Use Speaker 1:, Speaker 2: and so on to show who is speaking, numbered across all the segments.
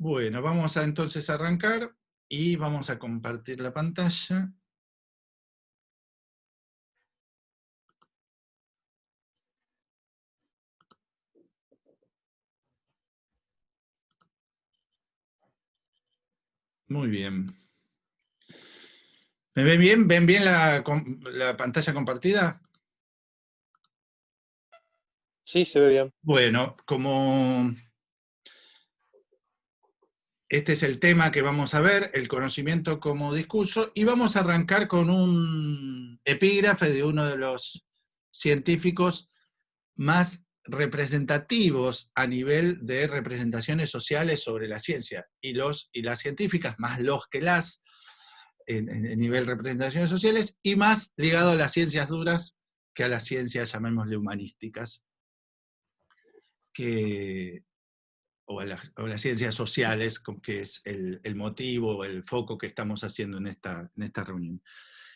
Speaker 1: Bueno, vamos a entonces arrancar y vamos a compartir la pantalla. Muy bien. ¿Me ven bien? ¿Ven bien la pantalla compartida?
Speaker 2: Sí, se ve bien.
Speaker 1: Bueno, como este es el tema que vamos a ver, el conocimiento como discurso, y vamos a arrancar con un epígrafe de uno de los científicos más representativos a nivel de representaciones sociales sobre la ciencia, y las científicas, más los que las, en nivel de representaciones sociales, y más ligado a las ciencias duras que a las ciencias, llamémosle, humanísticas, o las ciencias sociales, que es el motivo, el foco que estamos haciendo en esta reunión.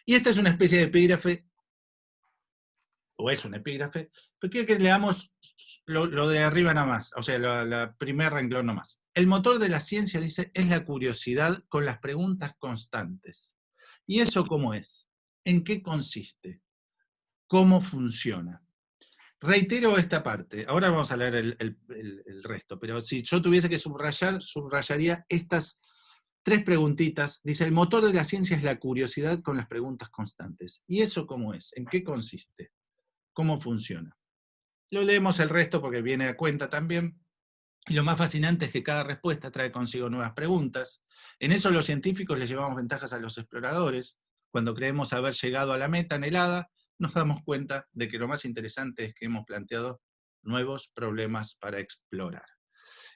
Speaker 1: Y esta es una especie de epígrafe, o es un epígrafe, pero quiero que leamos lo de arriba nada más, o sea, la primer renglón nada más. El motor de la ciencia, dice, es la curiosidad con las preguntas constantes. ¿Y eso cómo es? ¿En qué consiste? ¿Cómo funciona? Reitero esta parte, ahora vamos a leer el resto, pero si yo tuviese que subrayar, subrayaría estas tres preguntitas. Dice, el motor de la ciencia es la curiosidad con las preguntas constantes. ¿Y eso cómo es? ¿En qué consiste? ¿Cómo funciona? Lo leemos el resto porque viene a cuenta también. Y lo más fascinante es que cada respuesta trae consigo nuevas preguntas. En eso los científicos les llevamos ventajas a los exploradores. Cuando creemos haber llegado a la meta anhelada, nos damos cuenta de que lo más interesante es que hemos planteado nuevos problemas para explorar.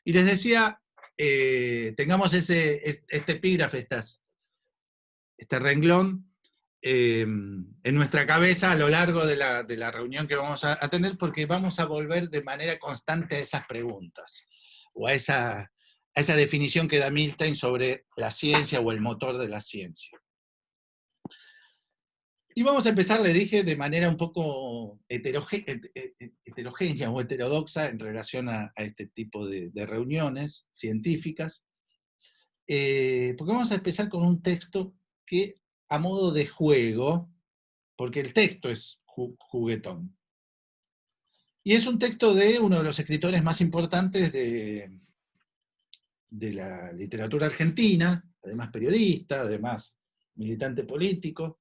Speaker 1: Y les decía, tengamos este epígrafe, este renglón, en nuestra cabeza a lo largo de la reunión que vamos a tener, porque vamos a volver de manera constante a esas preguntas, o a esa definición que da Milstein sobre la ciencia o el motor de la ciencia. Y vamos a empezar, le dije, de manera un poco heterogénea o heterodoxa en relación a este tipo de reuniones científicas, porque vamos a empezar con un texto que, a modo de juego, porque el texto es juguetón, y es un texto de uno de los escritores más importantes de la literatura argentina, además periodista, además militante político,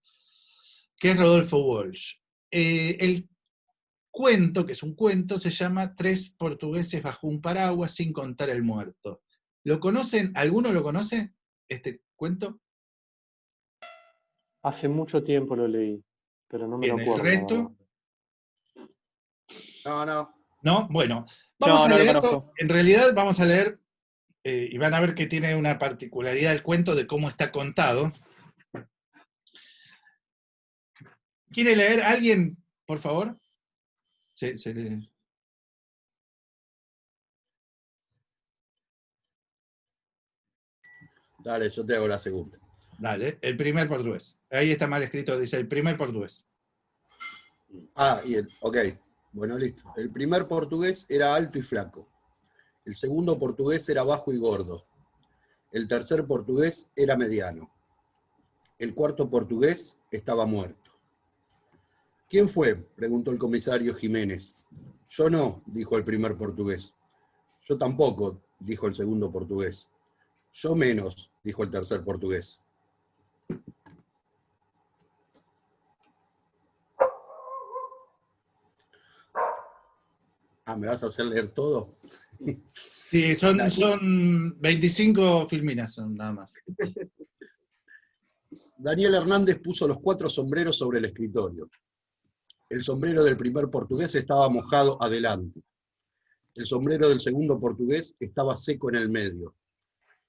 Speaker 1: que es Rodolfo Walsh. El cuento, que es un cuento, se llama Tres portugueses bajo un paraguas sin contar el muerto. ¿Lo conocen? ¿Alguno lo conoce, este cuento?
Speaker 2: Hace mucho tiempo lo leí, pero no me lo
Speaker 1: Bien, ¿el
Speaker 2: acuerdo, la verdad.
Speaker 1: resto?
Speaker 3: No.
Speaker 1: ¿No? Bueno, vamos
Speaker 2: No,
Speaker 1: a
Speaker 2: no lo
Speaker 1: leerlo.
Speaker 2: conozco.
Speaker 1: En realidad vamos a leer, y van a ver que tiene una particularidad el cuento de cómo está contado. ¿Quiere leer alguien, por favor? Se lee.
Speaker 3: Dale, yo te hago la segunda.
Speaker 1: Dale, el primer portugués. Ahí está mal escrito, dice el primer portugués.
Speaker 3: Ok. Bueno, listo. El primer portugués era alto y flaco. El segundo portugués era bajo y gordo. El tercer portugués era mediano. El cuarto portugués estaba muerto. ¿Quién fue?, preguntó el comisario Jiménez. Yo no, dijo el primer portugués. Yo tampoco, dijo el segundo portugués. Yo menos, dijo el tercer portugués. ¿Me vas a hacer leer todo?
Speaker 1: Sí, son 25 filminas, son nada más.
Speaker 3: Daniel Hernández puso los 4 sombreros sobre el escritorio. El sombrero del primer portugués estaba mojado adelante. El sombrero del segundo portugués estaba seco en el medio.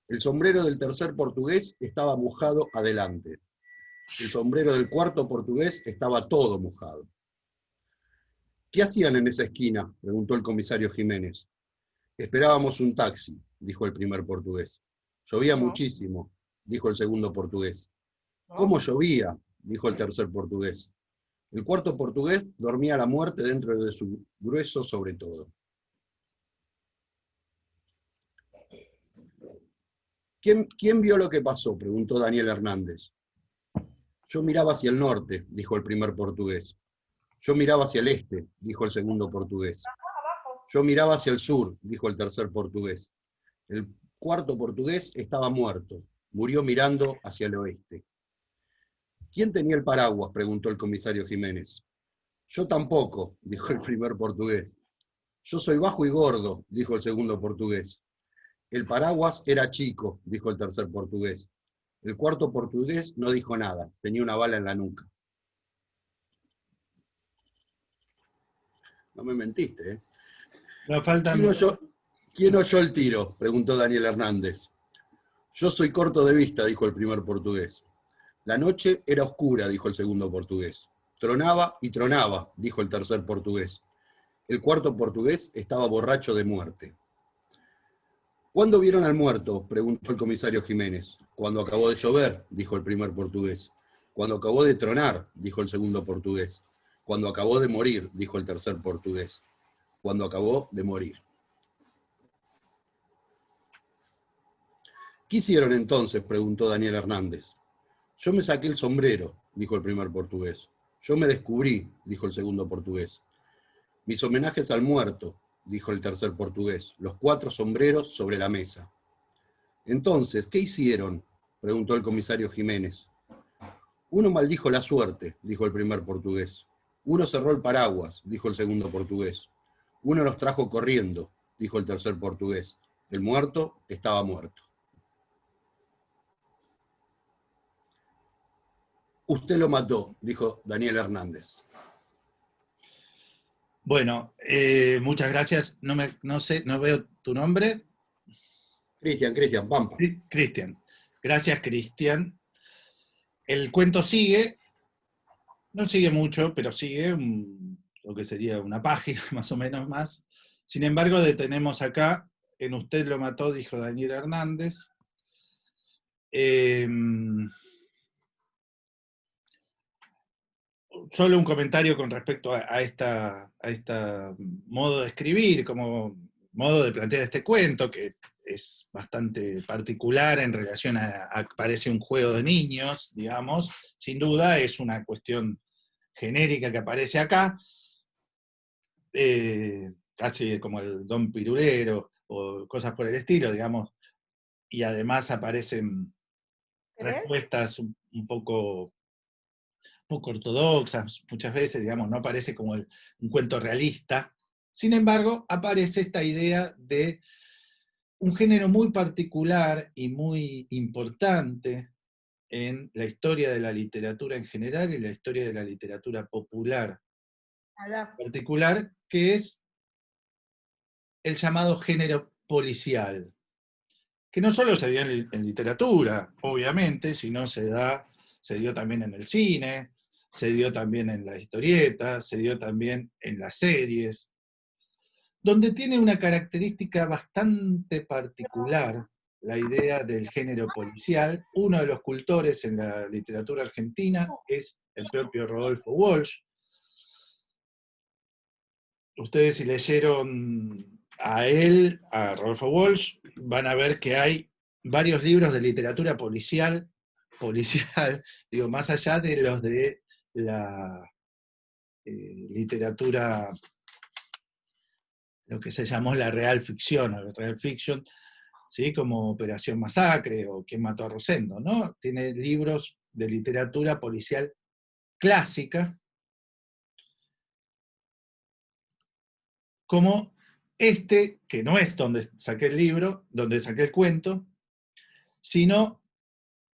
Speaker 3: El sombrero del tercer portugués estaba mojado adelante. El sombrero del cuarto portugués estaba todo mojado. ¿Qué hacían en esa esquina?, preguntó el comisario Jiménez. Esperábamos un taxi, dijo el primer portugués. Llovía muchísimo, dijo el segundo portugués. ¿Cómo llovía?, dijo el tercer portugués. El cuarto portugués dormía la muerte dentro de su grueso sobre todo. ¿Quién vio lo que pasó?, preguntó Daniel Hernández. Yo miraba hacia el norte, dijo el primer portugués. Yo miraba hacia el este, dijo el segundo portugués. Yo miraba hacia el sur, dijo el tercer portugués. El cuarto portugués estaba muerto, murió mirando hacia el oeste. ¿Quién tenía el paraguas?, preguntó el comisario Jiménez. Yo tampoco, dijo el primer portugués. Yo soy bajo y gordo, dijo el segundo portugués. El paraguas era chico, dijo el tercer portugués. El cuarto portugués no dijo nada, tenía una bala en la nuca. No me mentiste, ¿eh?
Speaker 1: No faltan...
Speaker 3: ¿Quién oyó el tiro?, preguntó Daniel Hernández. Yo soy corto de vista, dijo el primer portugués. La noche era oscura, dijo el segundo portugués. Tronaba y tronaba, dijo el tercer portugués. El cuarto portugués estaba borracho de muerte. ¿Cuándo vieron al muerto?, preguntó el comisario Jiménez. Cuando acabó de llover, dijo el primer portugués. Cuando acabó de tronar, dijo el segundo portugués. Cuando acabó de morir, dijo el tercer portugués. Cuando acabó de morir. ¿Qué hicieron entonces?, preguntó Daniel Hernández. Yo me saqué el sombrero, dijo el primer portugués. Yo me descubrí, dijo el segundo portugués. Mis homenajes al muerto, dijo el tercer portugués, los 4 sombreros sobre la mesa. Entonces, ¿qué hicieron?, preguntó el comisario Jiménez. Uno maldijo la suerte, dijo el primer portugués. Uno cerró el paraguas, dijo el segundo portugués. Uno nos trajo corriendo, dijo el tercer portugués. El muerto estaba muerto. Usted lo mató, dijo Daniel Hernández.
Speaker 1: Bueno, muchas gracias. No sé, no veo tu nombre.
Speaker 3: Cristian, Pampa.
Speaker 1: Cristian. Gracias, Cristian. El cuento sigue, no sigue mucho, pero sigue lo que sería una página, más o menos más. Sin embargo, detenemos acá, en Usted lo mató, dijo Daniel Hernández. Solo un comentario con respecto a esta modo de escribir, como modo de plantear este cuento, que es bastante particular en relación a parece un juego de niños, digamos. Sin duda es una cuestión genérica que aparece acá, casi como el Don Pirulero, o cosas por el estilo, digamos, y además aparecen respuestas un poco ortodoxas muchas veces, digamos, no aparece como un cuento realista. Sin embargo, aparece esta idea de un género muy particular y muy importante en la historia de la literatura en general y la historia de la literatura popular en particular, que es el llamado género policial, que no solo se dio en literatura, obviamente, sino se dio también en el cine, se dio también en la historieta, se dio también en las series, donde tiene una característica bastante particular la idea del género policial. Uno de los cultores en la literatura argentina es el propio Rodolfo Walsh. Ustedes, si leyeron a él, a Rodolfo Walsh, van a ver que hay varios libros de literatura policial, digo, más allá de los de la literatura, lo que se llamó la real ficción, o la real fiction, ¿sí? Como Operación Masacre, o ¿Quién mató a Rosendo?, ¿no? Tiene libros de literatura policial clásica, como este, que no es donde saqué el libro, donde saqué el cuento, sino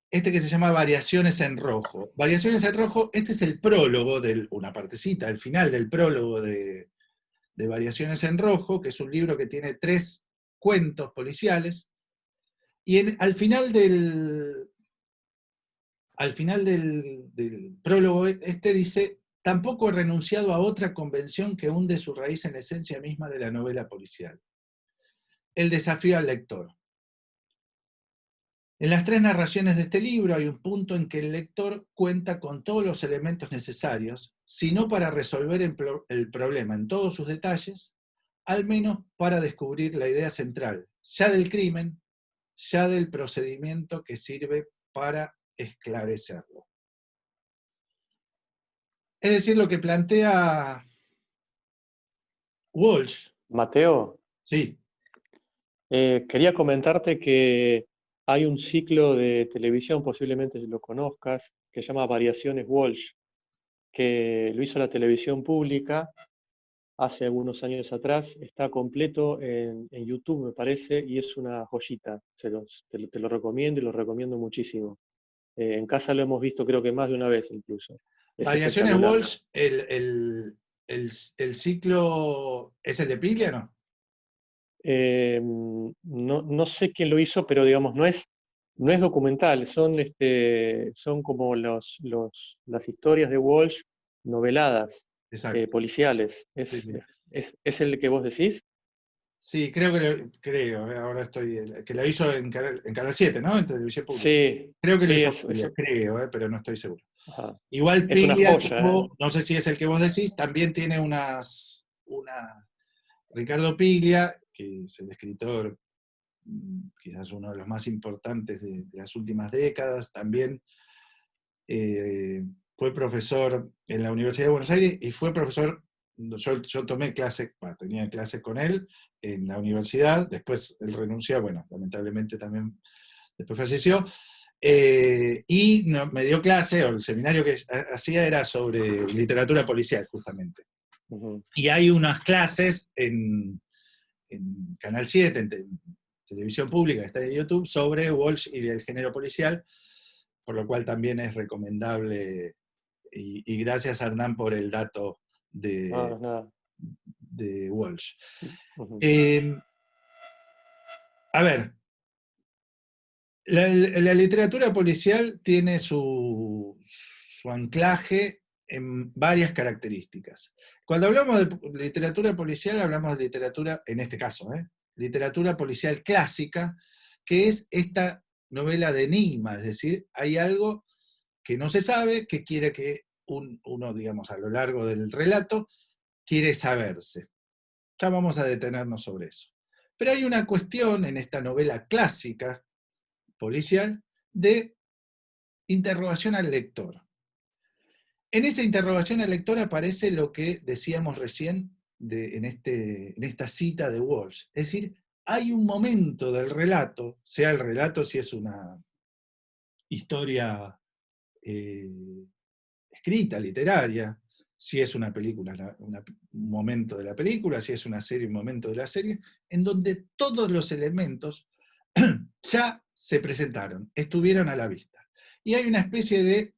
Speaker 1: este que se llama Variaciones en Rojo. Variaciones en Rojo, este es el prólogo, una partecita, el final del prólogo de Variaciones en Rojo, que es un libro que tiene 3 cuentos policiales, y al final del prólogo este dice: tampoco he renunciado a otra convención que hunde su raíz en la esencia misma de la novela policial. El desafío al lector. En las 3 narraciones de este libro hay un punto en que el lector cuenta con todos los elementos necesarios, si no para resolver el problema en todos sus detalles, al menos para descubrir la idea central, ya del crimen, ya del procedimiento que sirve para esclarecerlo. Es decir, lo que plantea Walsh,
Speaker 2: Mateo,
Speaker 1: sí,
Speaker 2: quería comentarte que hay un ciclo de televisión, posiblemente lo conozcas, que se llama Variaciones Walsh, que lo hizo la televisión pública hace algunos años atrás. Está completo en YouTube, me parece, y es una joyita. Te lo recomiendo y lo recomiendo muchísimo. En casa lo hemos visto creo que más de una vez incluso. Es
Speaker 1: Variaciones
Speaker 2: espectacular.
Speaker 1: Walsh, el ciclo es el de Piglia, ¿no?
Speaker 2: No sé quién lo hizo, pero digamos, no es documental, son como las historias de Walsh noveladas,
Speaker 1: Exacto.
Speaker 2: policiales.
Speaker 1: Sí, sí.
Speaker 2: ¿Es el que vos decís?
Speaker 1: Sí, ahora estoy, que lo hizo en Canal 7, ¿no? En televisión pública.
Speaker 2: Sí,
Speaker 1: Creo que lo
Speaker 2: sí,
Speaker 1: hizo Piglia, pero no estoy seguro.
Speaker 2: ajá.
Speaker 1: Igual
Speaker 2: Es una
Speaker 1: Piglia
Speaker 2: joya, ¿eh?
Speaker 1: tuvo, no sé si es el que vos decís, también tiene Ricardo Piglia, que es el escritor, quizás uno de los más importantes de las últimas décadas, también fue profesor en la Universidad de Buenos Aires y fue profesor, yo tomé clase, tenía clase con él en la universidad, después él renunció, bueno, lamentablemente también después falleció, me dio clase, o el seminario que hacía era sobre literatura policial, justamente.
Speaker 2: Ujú.
Speaker 1: Y hay unas clases en Canal 7, en televisión pública, está en YouTube, sobre Walsh y el género policial, por lo cual también es recomendable, y gracias a Hernán por el dato
Speaker 2: No,
Speaker 1: de,
Speaker 2: nada.
Speaker 1: de Walsh.
Speaker 2: Ujú.
Speaker 1: Eh, a ver, la literatura policial tiene su anclaje en varias características. Cuando hablamos de literatura policial, hablamos de literatura, en este caso, literatura policial clásica, que es esta novela de enigma, es decir, hay algo que no se sabe, que quiere que uno, digamos, a lo largo del relato, quiere saberse. Ya vamos a detenernos sobre eso. Pero hay una cuestión en esta novela clásica policial de interrogación al lector. En esa interrogación al lector aparece lo que decíamos recién en esta cita de Walsh. Es decir, hay un momento del relato, sea el relato si es una historia escrita, literaria, si es una película, un momento de la película, si es una serie, un momento de la serie, en donde todos los elementos ya se presentaron, estuvieron a la vista. Y hay una especie de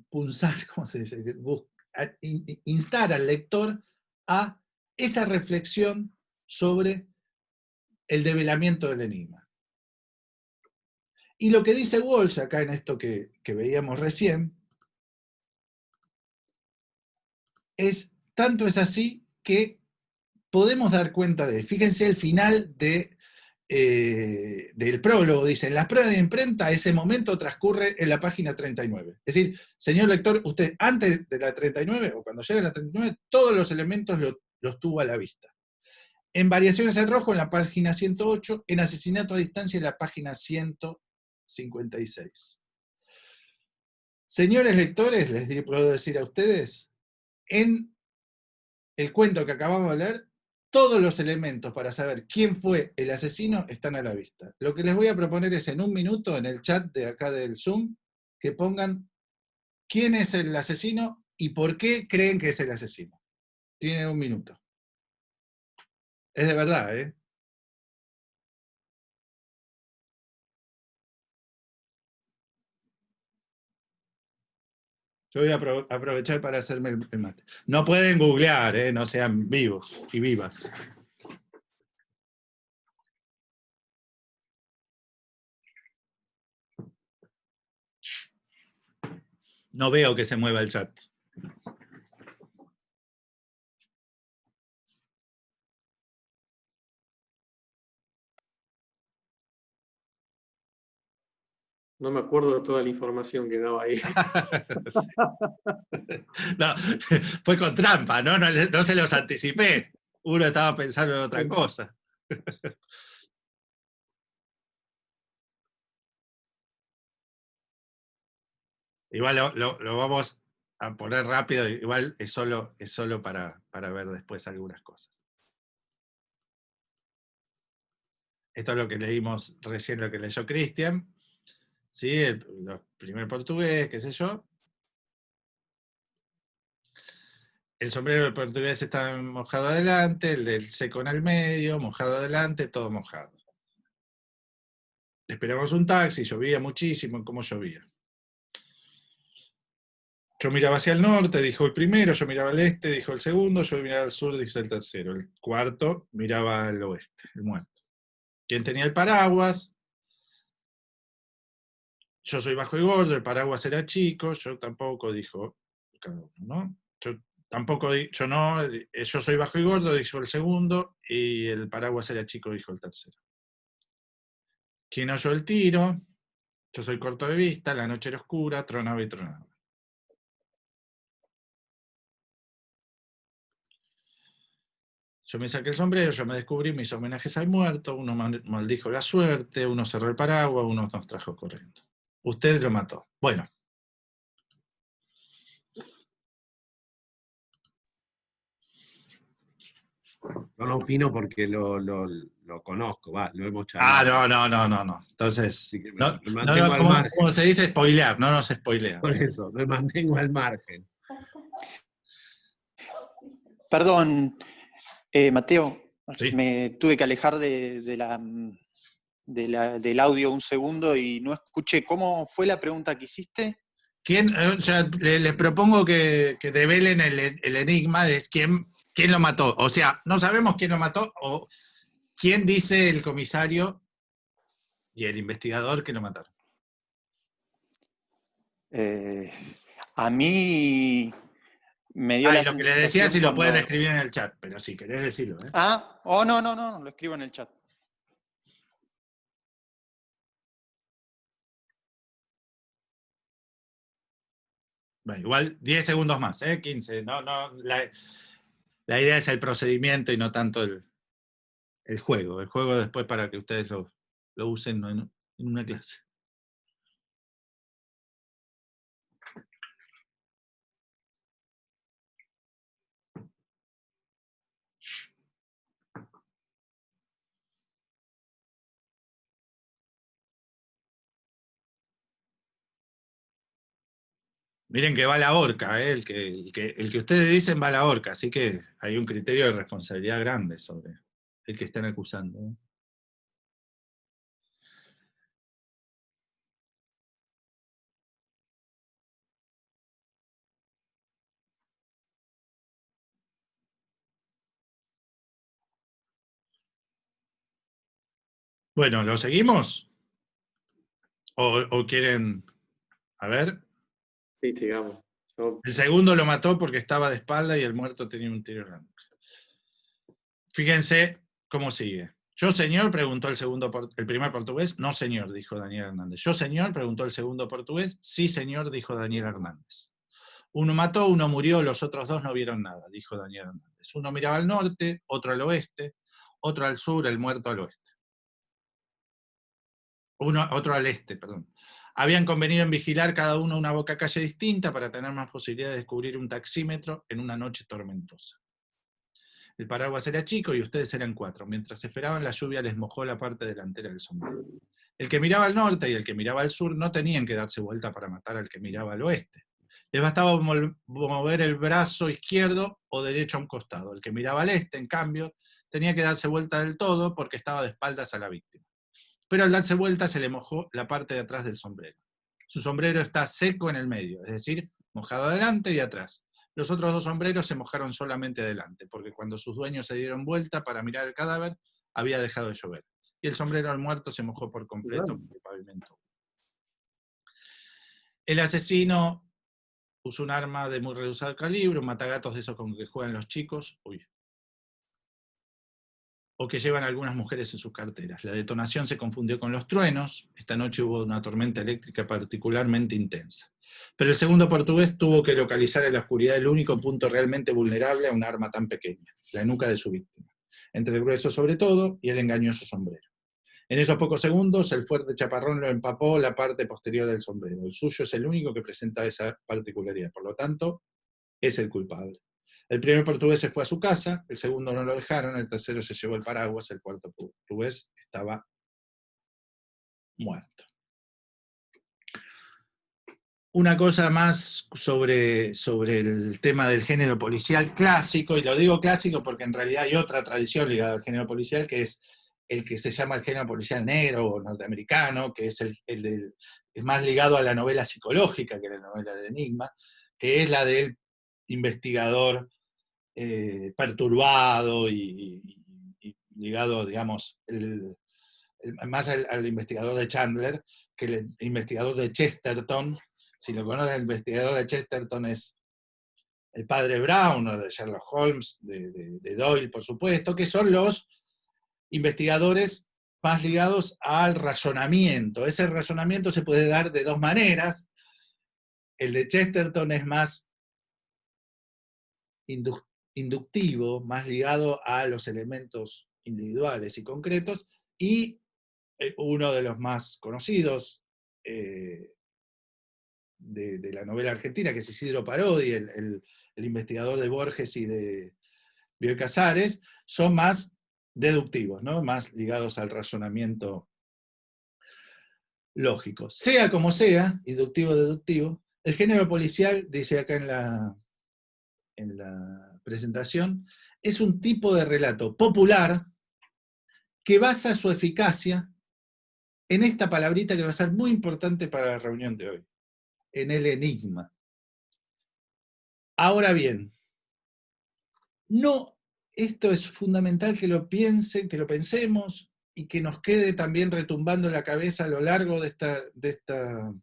Speaker 1: punzar, ¿cómo se dice? Instar al lector a esa reflexión sobre el develamiento del enigma. Y lo que dice Walsh acá en esto que veíamos recién, tanto es así que podemos dar cuenta fíjense el final del prólogo, dice, en las pruebas de imprenta ese momento transcurre en la página 39. Es decir, señor lector, usted antes de la 39, o cuando llegue a la 39, todos los elementos los tuvo a la vista. En Variaciones en Rojo, en la página 108, en Asesinato a Distancia, en la página 156. Señores lectores, puedo decir a ustedes, en el cuento que acabamos de leer, todos los elementos para saber quién fue el asesino están a la vista. Lo que les voy a proponer es en un minuto, en el chat de acá del Zoom, que pongan quién es el asesino y por qué creen que es el asesino. Tienen un minuto. Es de verdad, ¿eh? Yo voy a aprovechar para hacerme el mate. No pueden googlear, ¿eh? No sean vivos y vivas. No veo que se mueva el chat.
Speaker 2: No me acuerdo de toda la información que daba ahí.
Speaker 1: Sí. No, fue con trampa, ¿no? No se los anticipé. Uno estaba pensando en otra cosa. Igual lo vamos a poner rápido, igual es solo para ver después algunas cosas. Esto es lo que leímos recién, lo que leyó Cristian. ¿Sí? El primer portugués, qué sé yo. El sombrero del portugués está mojado adelante, el del seco en el medio, mojado adelante, todo mojado. Esperamos un taxi, llovía muchísimo, ¿cómo llovía? Yo miraba hacia el norte, dijo el primero, yo miraba al este, dijo el segundo, yo miraba al sur, dijo el tercero. El cuarto miraba al oeste, el muerto. ¿Quién tenía el paraguas? Yo soy bajo y gordo, el paraguas era chico, yo tampoco, dijo cada uno, ¿no? Yo tampoco, yo no, yo soy bajo y gordo, dijo el segundo, y el paraguas era chico, dijo el tercero. ¿Quién oyó el tiro? Yo soy corto de vista, la noche era oscura, tronaba y tronaba. Yo me saqué el sombrero, yo me descubrí mis homenajes al muerto, uno maldijo la suerte, uno cerró el paraguas, uno nos trajo corriendo. Usted lo mató. Bueno.
Speaker 3: Yo no opino porque lo conozco, lo hemos charlado.
Speaker 1: No. Entonces,
Speaker 3: Así que
Speaker 1: no,
Speaker 3: me mantengo al margen.
Speaker 1: como se dice, spoilear, no nos spoilea.
Speaker 3: Por eso, me mantengo al margen.
Speaker 4: Perdón, Mateo,
Speaker 1: Sí.
Speaker 4: me tuve que alejar del audio un segundo y no escuché. ¿Cómo fue la pregunta que hiciste?
Speaker 1: ¿Quién, les propongo que develen el enigma de quién lo mató. O sea, no sabemos quién lo mató o quién dice el comisario y el investigador que lo mataron.
Speaker 4: A mí me dio la
Speaker 1: lo que les
Speaker 4: sensación
Speaker 1: decía, si lo
Speaker 4: cuando...
Speaker 1: pueden escribir en el chat, pero si querés decirlo.
Speaker 4: No, lo escribo en el chat.
Speaker 1: Bueno, igual 10 segundos más, 15. La idea es el procedimiento y no tanto el juego. El juego después para que ustedes lo usen en una clase. Miren que va a la horca, el que ustedes dicen va a la horca, así que hay un criterio de responsabilidad grande sobre el que están acusando. Bueno, ¿lo seguimos? ¿O quieren...? A ver.
Speaker 2: Sí, sigamos.
Speaker 1: El segundo lo mató porque estaba de espalda y el muerto tenía un tiro en la nuca. Fíjense cómo sigue. Yo, señor, preguntó el primer portugués. No, señor, dijo Daniel Hernández. Yo, señor, preguntó el segundo portugués. Sí, señor, dijo Daniel Hernández. Uno mató, uno murió, los otros dos no vieron nada, dijo Daniel Hernández. Uno miraba al norte, otro al oeste, otro al sur, el muerto al oeste. Otro al este, perdón. Habían convenido en vigilar cada uno una boca calle distinta para tener más posibilidad de descubrir un taxímetro en una noche tormentosa. El paraguas era chico y ustedes eran 4. Mientras esperaban, la lluvia les mojó la parte delantera del sombrero. El que miraba al norte y el que miraba al sur no tenían que darse vuelta para matar al que miraba al oeste. Les bastaba mover el brazo izquierdo o derecho a un costado. El que miraba al este, en cambio, tenía que darse vuelta del todo porque estaba de espaldas a la víctima. Pero al darse vuelta se le mojó la parte de atrás del sombrero. Su sombrero está seco en el medio, es decir, mojado adelante y atrás. Los otros dos sombreros se mojaron solamente adelante, porque cuando sus dueños se dieron vuelta para mirar el cadáver, había dejado de llover. Y el sombrero al muerto se mojó por completo por el pavimento. El asesino usó un arma de muy reducido calibre, un matagatos de esos con que juegan los chicos. Uy. o que llevan algunas mujeres en sus carteras. La detonación se confundió con los truenos. Esta noche hubo una tormenta eléctrica particularmente intensa. Pero el segundo portugués tuvo que localizar en la oscuridad el único punto realmente vulnerable a un arma tan pequeña, la nuca de su víctima, entre el grueso sobre todo y el engañoso sombrero. En esos pocos segundos, el fuerte chaparrón lo empapó la parte posterior del sombrero. El suyo es el único que presenta esa particularidad, por lo tanto, es el culpable. El primer portugués se fue a su casa, el segundo no lo dejaron, el tercero se llevó el paraguas, el cuarto portugués estaba muerto. Una cosa más sobre el tema del género policial clásico, y lo digo clásico porque en realidad hay otra tradición ligada al género policial, que es el que se llama el género policial negro o norteamericano, que es es más ligado a la novela psicológica que a la novela de enigma, que es la del investigador perturbado y ligado, digamos, más al investigador de Chandler que el investigador de Chesterton. Si lo conoces, el investigador de Chesterton es el padre Brown, o de Sherlock Holmes, de Doyle, por supuesto, que son los investigadores más ligados al razonamiento. Ese razonamiento se puede dar de dos maneras. El de Chesterton es más inductivo, más ligado a los elementos individuales y concretos, y uno de los más conocidos de la novela argentina, que es Isidro Parodi, el investigador de Borges y de Bioy Casares, son más deductivos, ¿no? Más ligados al razonamiento lógico. Sea como sea, inductivo o deductivo, el género policial, dice acá en la presentación, es un tipo de relato popular que basa su eficacia en esta palabrita que va a ser muy importante para la reunión de hoy, en el enigma. Ahora bien, no, esto es fundamental que lo piensen, que lo pensemos y que nos quede también retumbando en la cabeza a lo largo de esta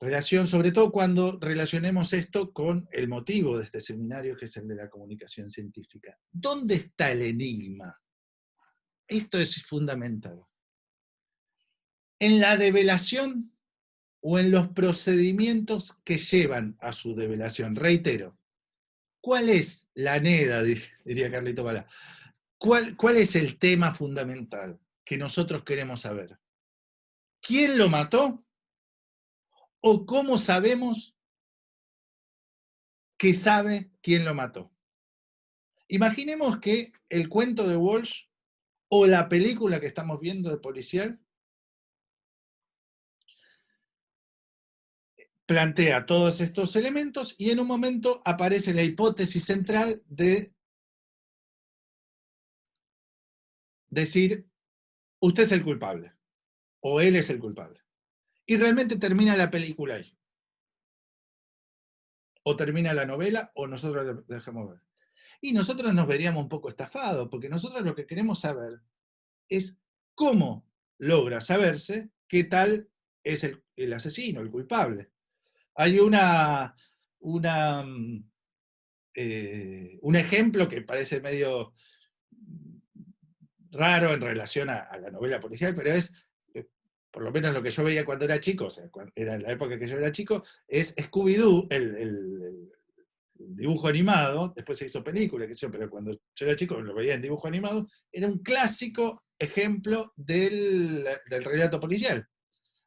Speaker 1: relación, sobre todo cuando relacionemos esto con el motivo de este seminario, que es el de la comunicación científica. ¿Dónde está el enigma? Esto es fundamental. ¿En la develación o en los procedimientos que llevan a su develación? Reitero, ¿cuál es la neda, diría Carlito Balá? ¿Cuál es el tema fundamental que nosotros queremos saber? ¿Quién lo mató? ¿O cómo sabemos que sabe quién lo mató? Imaginemos que el cuento de Walsh o la película que estamos viendo de policial plantea todos estos elementos y en un momento aparece la hipótesis central de decir, usted es el culpable, o él es el culpable. Y realmente termina la película ahí. O termina la novela, o nosotros la dejamos ver. Y nosotros nos veríamos un poco estafados, porque nosotros lo que queremos saber es cómo logra saberse qué tal es el asesino, el culpable. Hay un ejemplo que parece medio raro en relación a la novela policial, pero es, por lo menos lo que yo veía cuando era chico, o sea, era en la época que yo era chico, es Scooby-Doo, el dibujo animado, después se hizo película, pero cuando yo era chico lo veía en dibujo animado, era un clásico ejemplo del relato policial,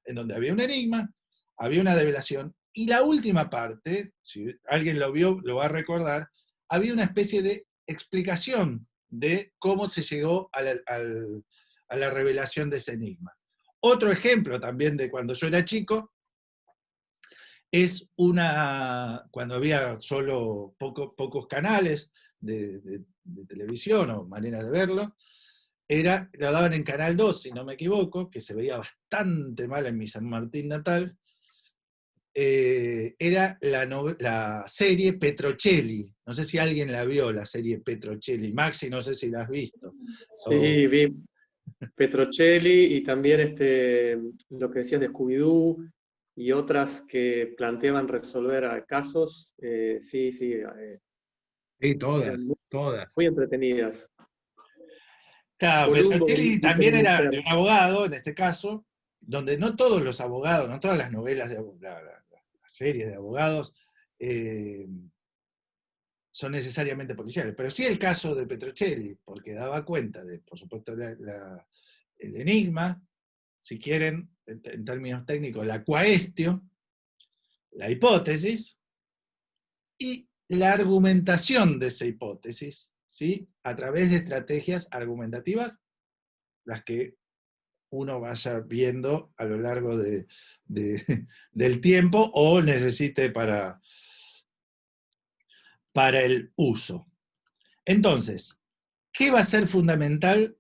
Speaker 1: en donde había un enigma, había una develación, y la última parte, si alguien lo vio, lo va a recordar, había una especie de explicación de cómo se llegó a la revelación de ese enigma. Otro ejemplo también de cuando yo era chico, es cuando había solo pocos canales de televisión o manera de verlo, lo daban en Canal 2, si no me equivoco, que se veía bastante mal en mi San Martín natal, era la serie Petrocelli. No sé si alguien la vio, la serie Petrocelli. Maxi, no sé si la has visto.
Speaker 2: Sí, vi Petrocelli y también lo que decías de Scooby-Doo y otras que planteaban resolver casos. Sí,
Speaker 3: Sí, todas,
Speaker 2: eran muy,
Speaker 3: todas.
Speaker 2: muy entretenidas.
Speaker 1: Claro,
Speaker 3: Columbo
Speaker 1: Petrocelli
Speaker 3: dice
Speaker 1: también
Speaker 3: una
Speaker 1: era
Speaker 3: mujer.
Speaker 1: de un abogado, en este caso, donde no todos los abogados, no todas las novelas de la serie de abogados eh, son necesariamente policiales, pero sí el caso de Petrocelli, porque daba cuenta de, por supuesto, el enigma, si quieren, en términos técnicos, la quaestio, la hipótesis, y la argumentación de esa hipótesis, ¿sí? A través de estrategias argumentativas, las que uno vaya viendo a lo largo del tiempo o necesite para el uso. Entonces, ¿qué va a ser fundamental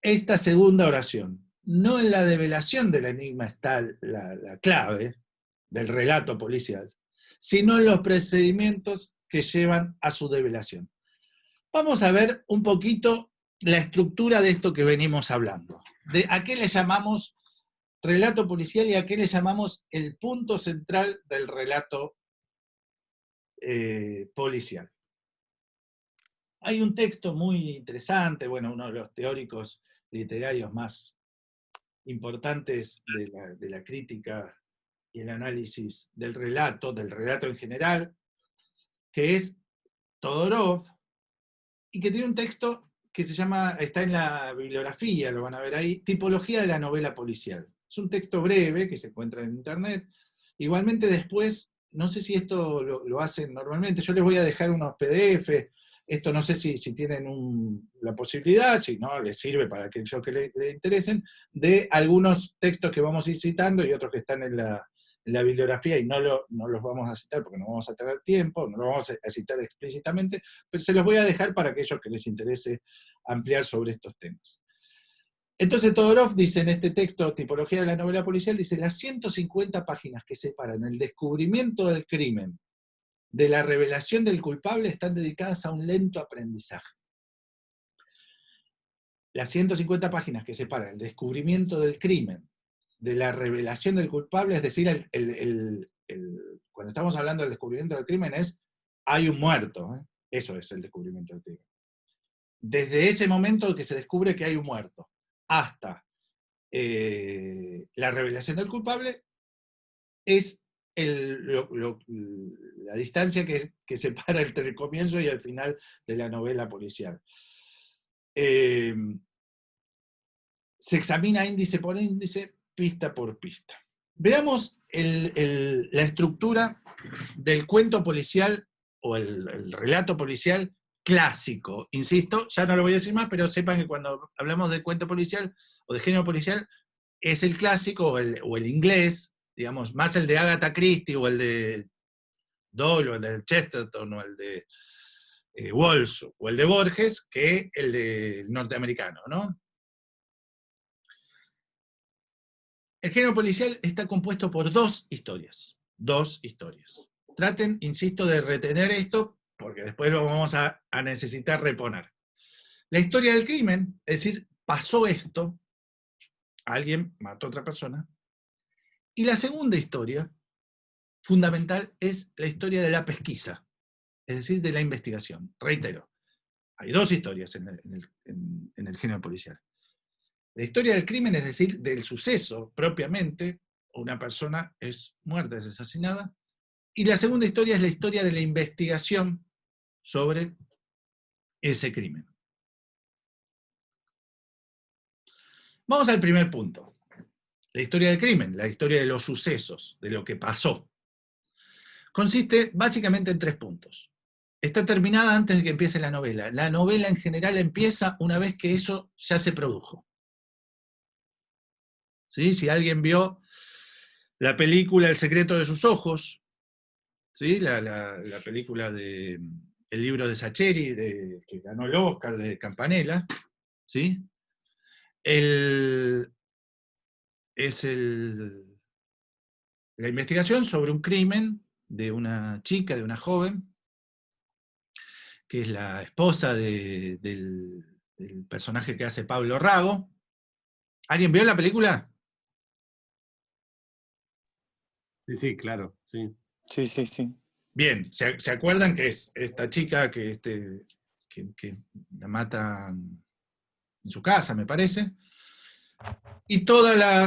Speaker 1: esta segunda oración? No en la develación del enigma está la clave del relato policial, sino en los procedimientos que llevan a su develación. Vamos a ver un poquito la estructura de esto que venimos hablando. De a qué le llamamos relato policial y a qué le llamamos el punto central del relato policial. Hay un texto muy interesante, bueno, uno de los teóricos literarios más importantes de la crítica y el análisis del relato en general, que es Todorov, y que tiene un texto que se llama, está en la bibliografía, lo van a ver ahí, Tipología de la novela policial. Es un texto breve que se encuentra en internet. Igualmente después, no sé si esto lo hacen normalmente, yo les voy a dejar unos PDF, esto no sé si tienen la posibilidad, si no, les sirve para aquellos que le interesen, de algunos textos que vamos a ir citando y otros que están en la bibliografía y no los vamos a citar porque no vamos a tener tiempo, no los vamos a citar explícitamente, pero se los voy a dejar para aquellos que les interese ampliar sobre estos temas. Entonces Todorov dice en este texto, Tipología de la novela policial, dice, las 150 páginas que separan el descubrimiento del crimen de la revelación del culpable están dedicadas a un lento aprendizaje. Las 150 páginas que separan el descubrimiento del crimen de la revelación del culpable, es decir, cuando estamos hablando del descubrimiento del crimen hay un muerto, ¿eh? Eso es el descubrimiento del crimen. Desde ese momento que se descubre que hay un muerto, hasta la revelación del culpable, es la distancia que separa entre el comienzo y el final de la novela policial. Se examina índice por índice, pista por pista. Veamos la estructura del cuento policial o el relato policial clásico. Insisto, ya no lo voy a decir más, pero sepan que cuando hablamos de cuento policial o de género policial, es el clásico o el inglés, digamos, más el de Agatha Christie o el de Doyle o el de Chesterton o el de Walsh o el de Borges, que el de norteamericano, ¿no? El género policial está compuesto por dos historias. Dos historias. Traten, insisto, de retener esto, porque después lo vamos a necesitar reponer. La historia del crimen, es decir, pasó esto, alguien mató a otra persona. Y la segunda historia, fundamental, es la historia de la pesquisa, es decir, de la investigación. Reitero, hay dos historias en el género policial. La historia del crimen, es decir, del suceso propiamente, una persona es muerta, es asesinada, y la segunda historia es la historia de la investigación sobre ese crimen. Vamos al primer punto. La historia del crimen, la historia de los sucesos, de lo que pasó. Consiste básicamente en tres puntos. Está terminada antes de que empiece la novela. La novela en general empieza una vez que eso ya se produjo. ¿Sí? Si alguien vio la película El secreto de sus ojos, ¿sí? la película de El libro de Sacheri, que ganó el Oscar, de Campanella, ¿sí? La investigación sobre un crimen de una chica, de una joven, que es la esposa del personaje que hace Pablo Rago. ¿Alguien vio la película?
Speaker 3: Sí, claro, sí.
Speaker 4: Sí, sí, sí.
Speaker 1: Bien, ¿se acuerdan que es esta chica que la matan en su casa, me parece. Y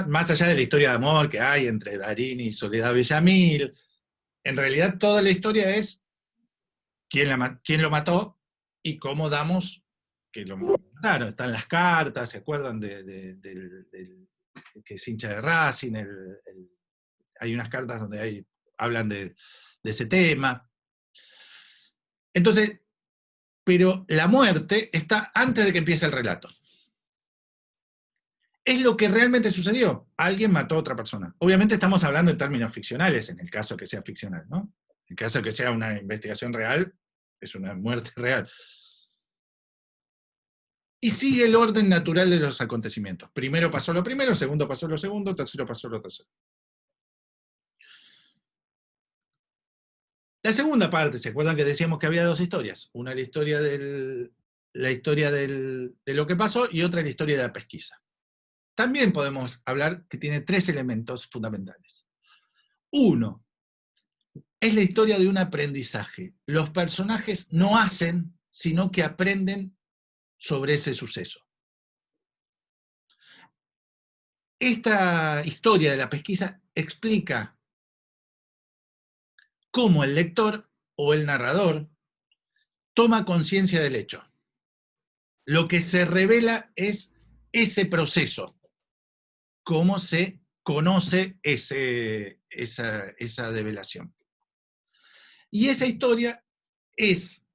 Speaker 1: más allá de la historia de amor que hay entre Darín y Soledad Villamil, en realidad toda la historia es quién lo mató y cómo damos que lo mataron. Están las cartas, ¿se acuerdan del que es hincha de Racing? Hay unas cartas donde hablan de ese tema. Entonces, pero la muerte está antes de que empiece el relato. Es lo que realmente sucedió. Alguien mató a otra persona. Obviamente estamos hablando en términos ficcionales, en el caso que sea ficcional, ¿no? En el caso que sea una investigación real, es una muerte real. Y sigue el orden natural de los acontecimientos. Primero pasó lo primero, segundo pasó lo segundo, tercero pasó lo tercero. La segunda parte, ¿se acuerdan que decíamos que había dos historias? Una la historia de lo que pasó y otra la historia de la pesquisa. También podemos hablar que tiene tres elementos fundamentales. Uno, es la historia de un aprendizaje. Los personajes no hacen, sino que aprenden sobre ese suceso. Esta historia de la pesquisa explica cómo el lector o el narrador toma conciencia del hecho. Lo que se revela es ese proceso, cómo se conoce esa develación. Y esa historia es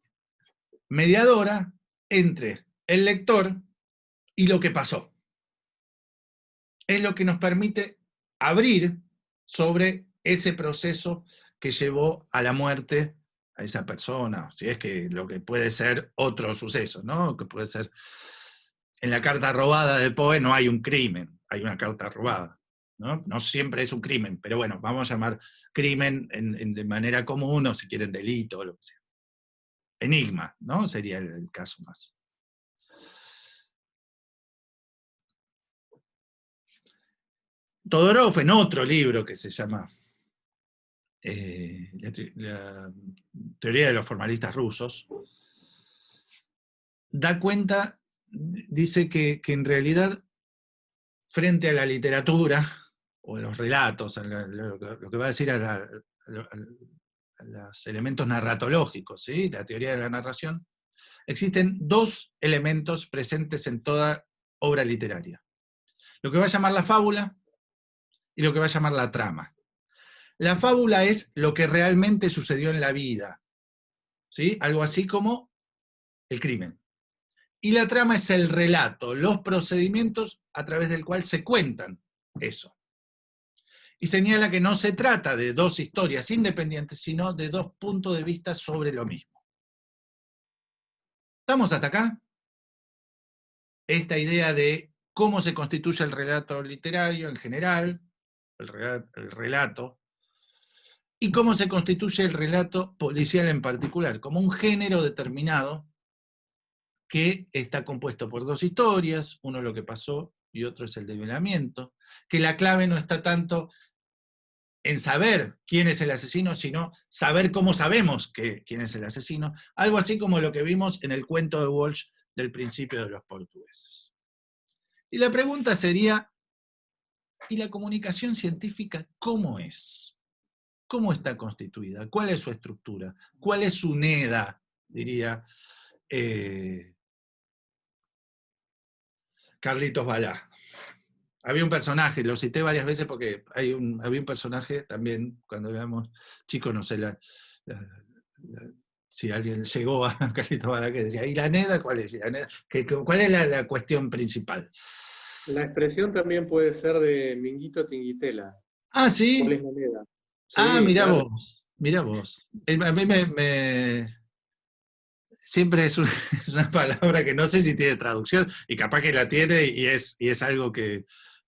Speaker 1: mediadora entre el lector y lo que pasó. Es lo que nos permite abrir sobre ese proceso que llevó a la muerte a esa persona, si es que lo que puede ser otro suceso, ¿no? Que puede ser, en la carta robada de Poe no hay un crimen, hay una carta robada, ¿no? No siempre es un crimen, pero bueno, vamos a llamar crimen de manera común, o si quieren delito, o lo que sea. Enigma, ¿no? Sería el caso más. Todorov, en otro libro que se llama la teoría de los formalistas rusos, da cuenta, dice que en realidad, frente a la literatura, o a los relatos, lo que va a decir a los elementos narratológicos, ¿sí? La teoría de la narración, existen dos elementos presentes en toda obra literaria. Lo que va a llamar la fábula y lo que va a llamar la trama. La fábula es lo que realmente sucedió en la vida, ¿sí? Algo así como el crimen. Y la trama es el relato, los procedimientos a través del cual se cuentan eso. Y señala que no se trata de dos historias independientes, sino de dos puntos de vista sobre lo mismo. ¿Estamos hasta acá? Esta idea de cómo se constituye el relato literario en general, el relato, y cómo se constituye el relato policial en particular, como un género determinado que está compuesto por dos historias, uno lo que pasó y otro es el develamiento, que la clave no está tanto en saber quién es el asesino, sino saber cómo sabemos quién es el asesino, algo así como lo que vimos en el cuento de Walsh del Principio de los portugueses. Y la pregunta sería, ¿y la comunicación científica cómo es? ¿Cómo está constituida? ¿Cuál es su estructura? ¿Cuál es su NEDA? Diría Carlitos Balá. Había un personaje, lo cité varias veces porque había un personaje también, cuando éramos chicos, no sé si alguien llegó a Carlitos Balá, que decía, ¿y la NEDA cuál es? ¿Cuál es la cuestión principal?
Speaker 2: La expresión también puede ser de Minguito Tinguitela.
Speaker 1: Ah, ¿sí?
Speaker 2: ¿Cuál es la NEDA?
Speaker 1: Ah,
Speaker 2: Sí,
Speaker 1: mirá
Speaker 2: claro.
Speaker 1: vos, mirá vos. A mí siempre es una palabra que no sé si tiene traducción, y capaz que la tiene y es algo que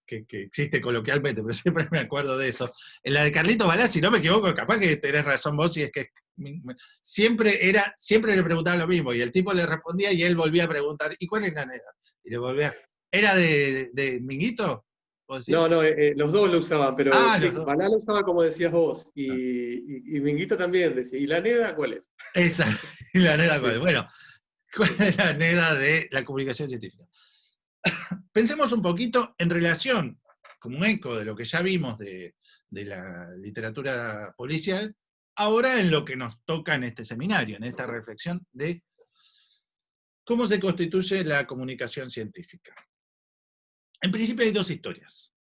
Speaker 1: existe coloquialmente, pero siempre me acuerdo de eso. En la de Carlitos Balá, si no me equivoco, capaz que tenés razón vos, y es que siempre le preguntaba lo mismo, y el tipo le respondía y él volvía a preguntar, ¿y cuál es la NEDA? Y le volvía, ¿era de Minguito? ¿Vos decís?
Speaker 2: No, los dos lo usaban, pero
Speaker 1: Ah,
Speaker 2: sí,
Speaker 1: los dos.
Speaker 2: Balá lo usaba como decías vos,
Speaker 1: Ah.
Speaker 2: y Minguito también decía, ¿y la NEDA cuál es?
Speaker 1: Esa, y la NEDA,
Speaker 2: Sí.
Speaker 1: bueno, ¿cuál es la NEDA de la comunicación científica? Pensemos un poquito en relación, como un eco de lo que ya vimos de la literatura policial, ahora en lo que nos toca en este seminario, en esta reflexión de cómo se constituye la comunicación científica. En principio hay dos historias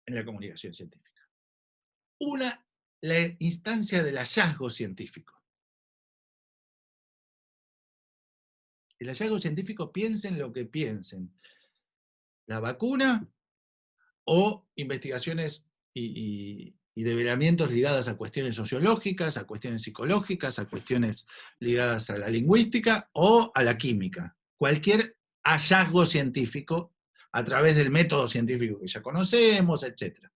Speaker 1: en la comunicación científica. Una, la instancia del hallazgo científico. El hallazgo científico, piensen lo que piensen. La vacuna o investigaciones y develamientos ligadas a cuestiones sociológicas, a cuestiones psicológicas, a cuestiones ligadas a la lingüística o a la química. Cualquier hallazgo científico a través del método científico que ya conocemos, etc.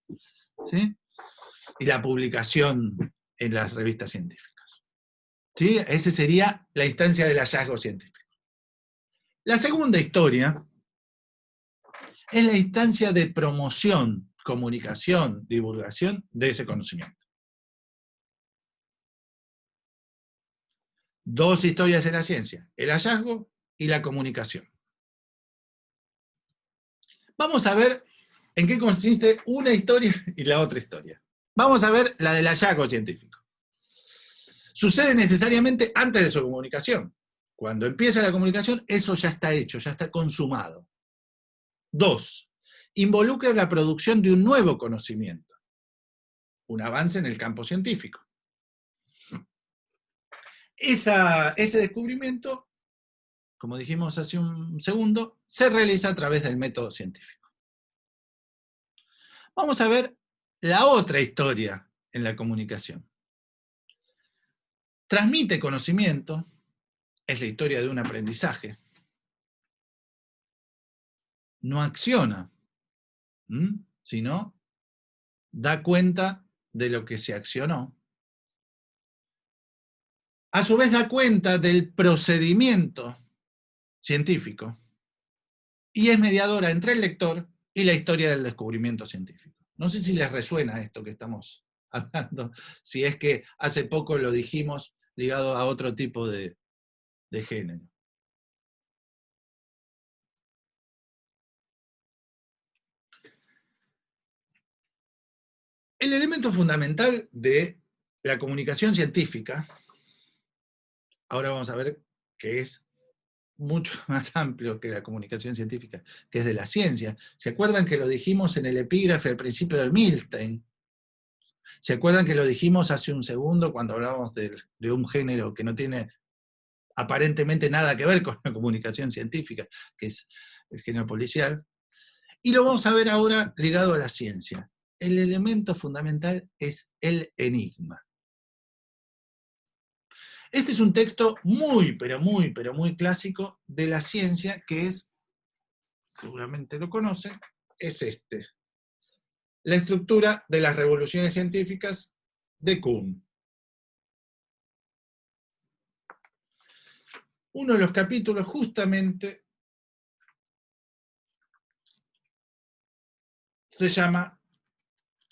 Speaker 1: ¿Sí? Y la publicación en las revistas científicas. ¿Sí? Esa sería la instancia del hallazgo científico. La segunda historia es la instancia de promoción, comunicación, divulgación de ese conocimiento. Dos historias en la ciencia, el hallazgo y la comunicación. Vamos a ver en qué consiste una historia y la otra historia. Vamos a ver la del hallazgo científico. Sucede necesariamente antes de su comunicación. Cuando empieza la comunicación, eso ya está hecho, ya está consumado. 2. Involucra la producción de un nuevo conocimiento, un avance en el campo científico. Ese descubrimiento, como dijimos hace un segundo, se realiza a través del método científico. Vamos a ver la otra historia en la comunicación. Transmite conocimiento, es la historia de un aprendizaje. No acciona, sino da cuenta de lo que se accionó. A su vez da cuenta del procedimiento científico y es mediadora entre el lector y la historia del descubrimiento científico. No sé si les resuena esto que estamos hablando, si es que hace poco lo dijimos ligado a otro tipo de género. El elemento fundamental de la comunicación científica, ahora vamos a ver que es mucho más amplio que la comunicación científica, que es de la ciencia. ¿Se acuerdan que lo dijimos en el epígrafe al principio del Milstein? ¿Se acuerdan que lo dijimos hace un segundo cuando hablábamos de un género que no tiene aparentemente nada que ver con la comunicación científica, que es el género policial? Y lo vamos a ver ahora ligado a la ciencia. El elemento fundamental es el enigma. Este es un texto muy, pero muy clásico de la ciencia, que es, seguramente lo conocen, es este. La estructura de las revoluciones científicas de Kuhn. Uno de los capítulos justamente se llama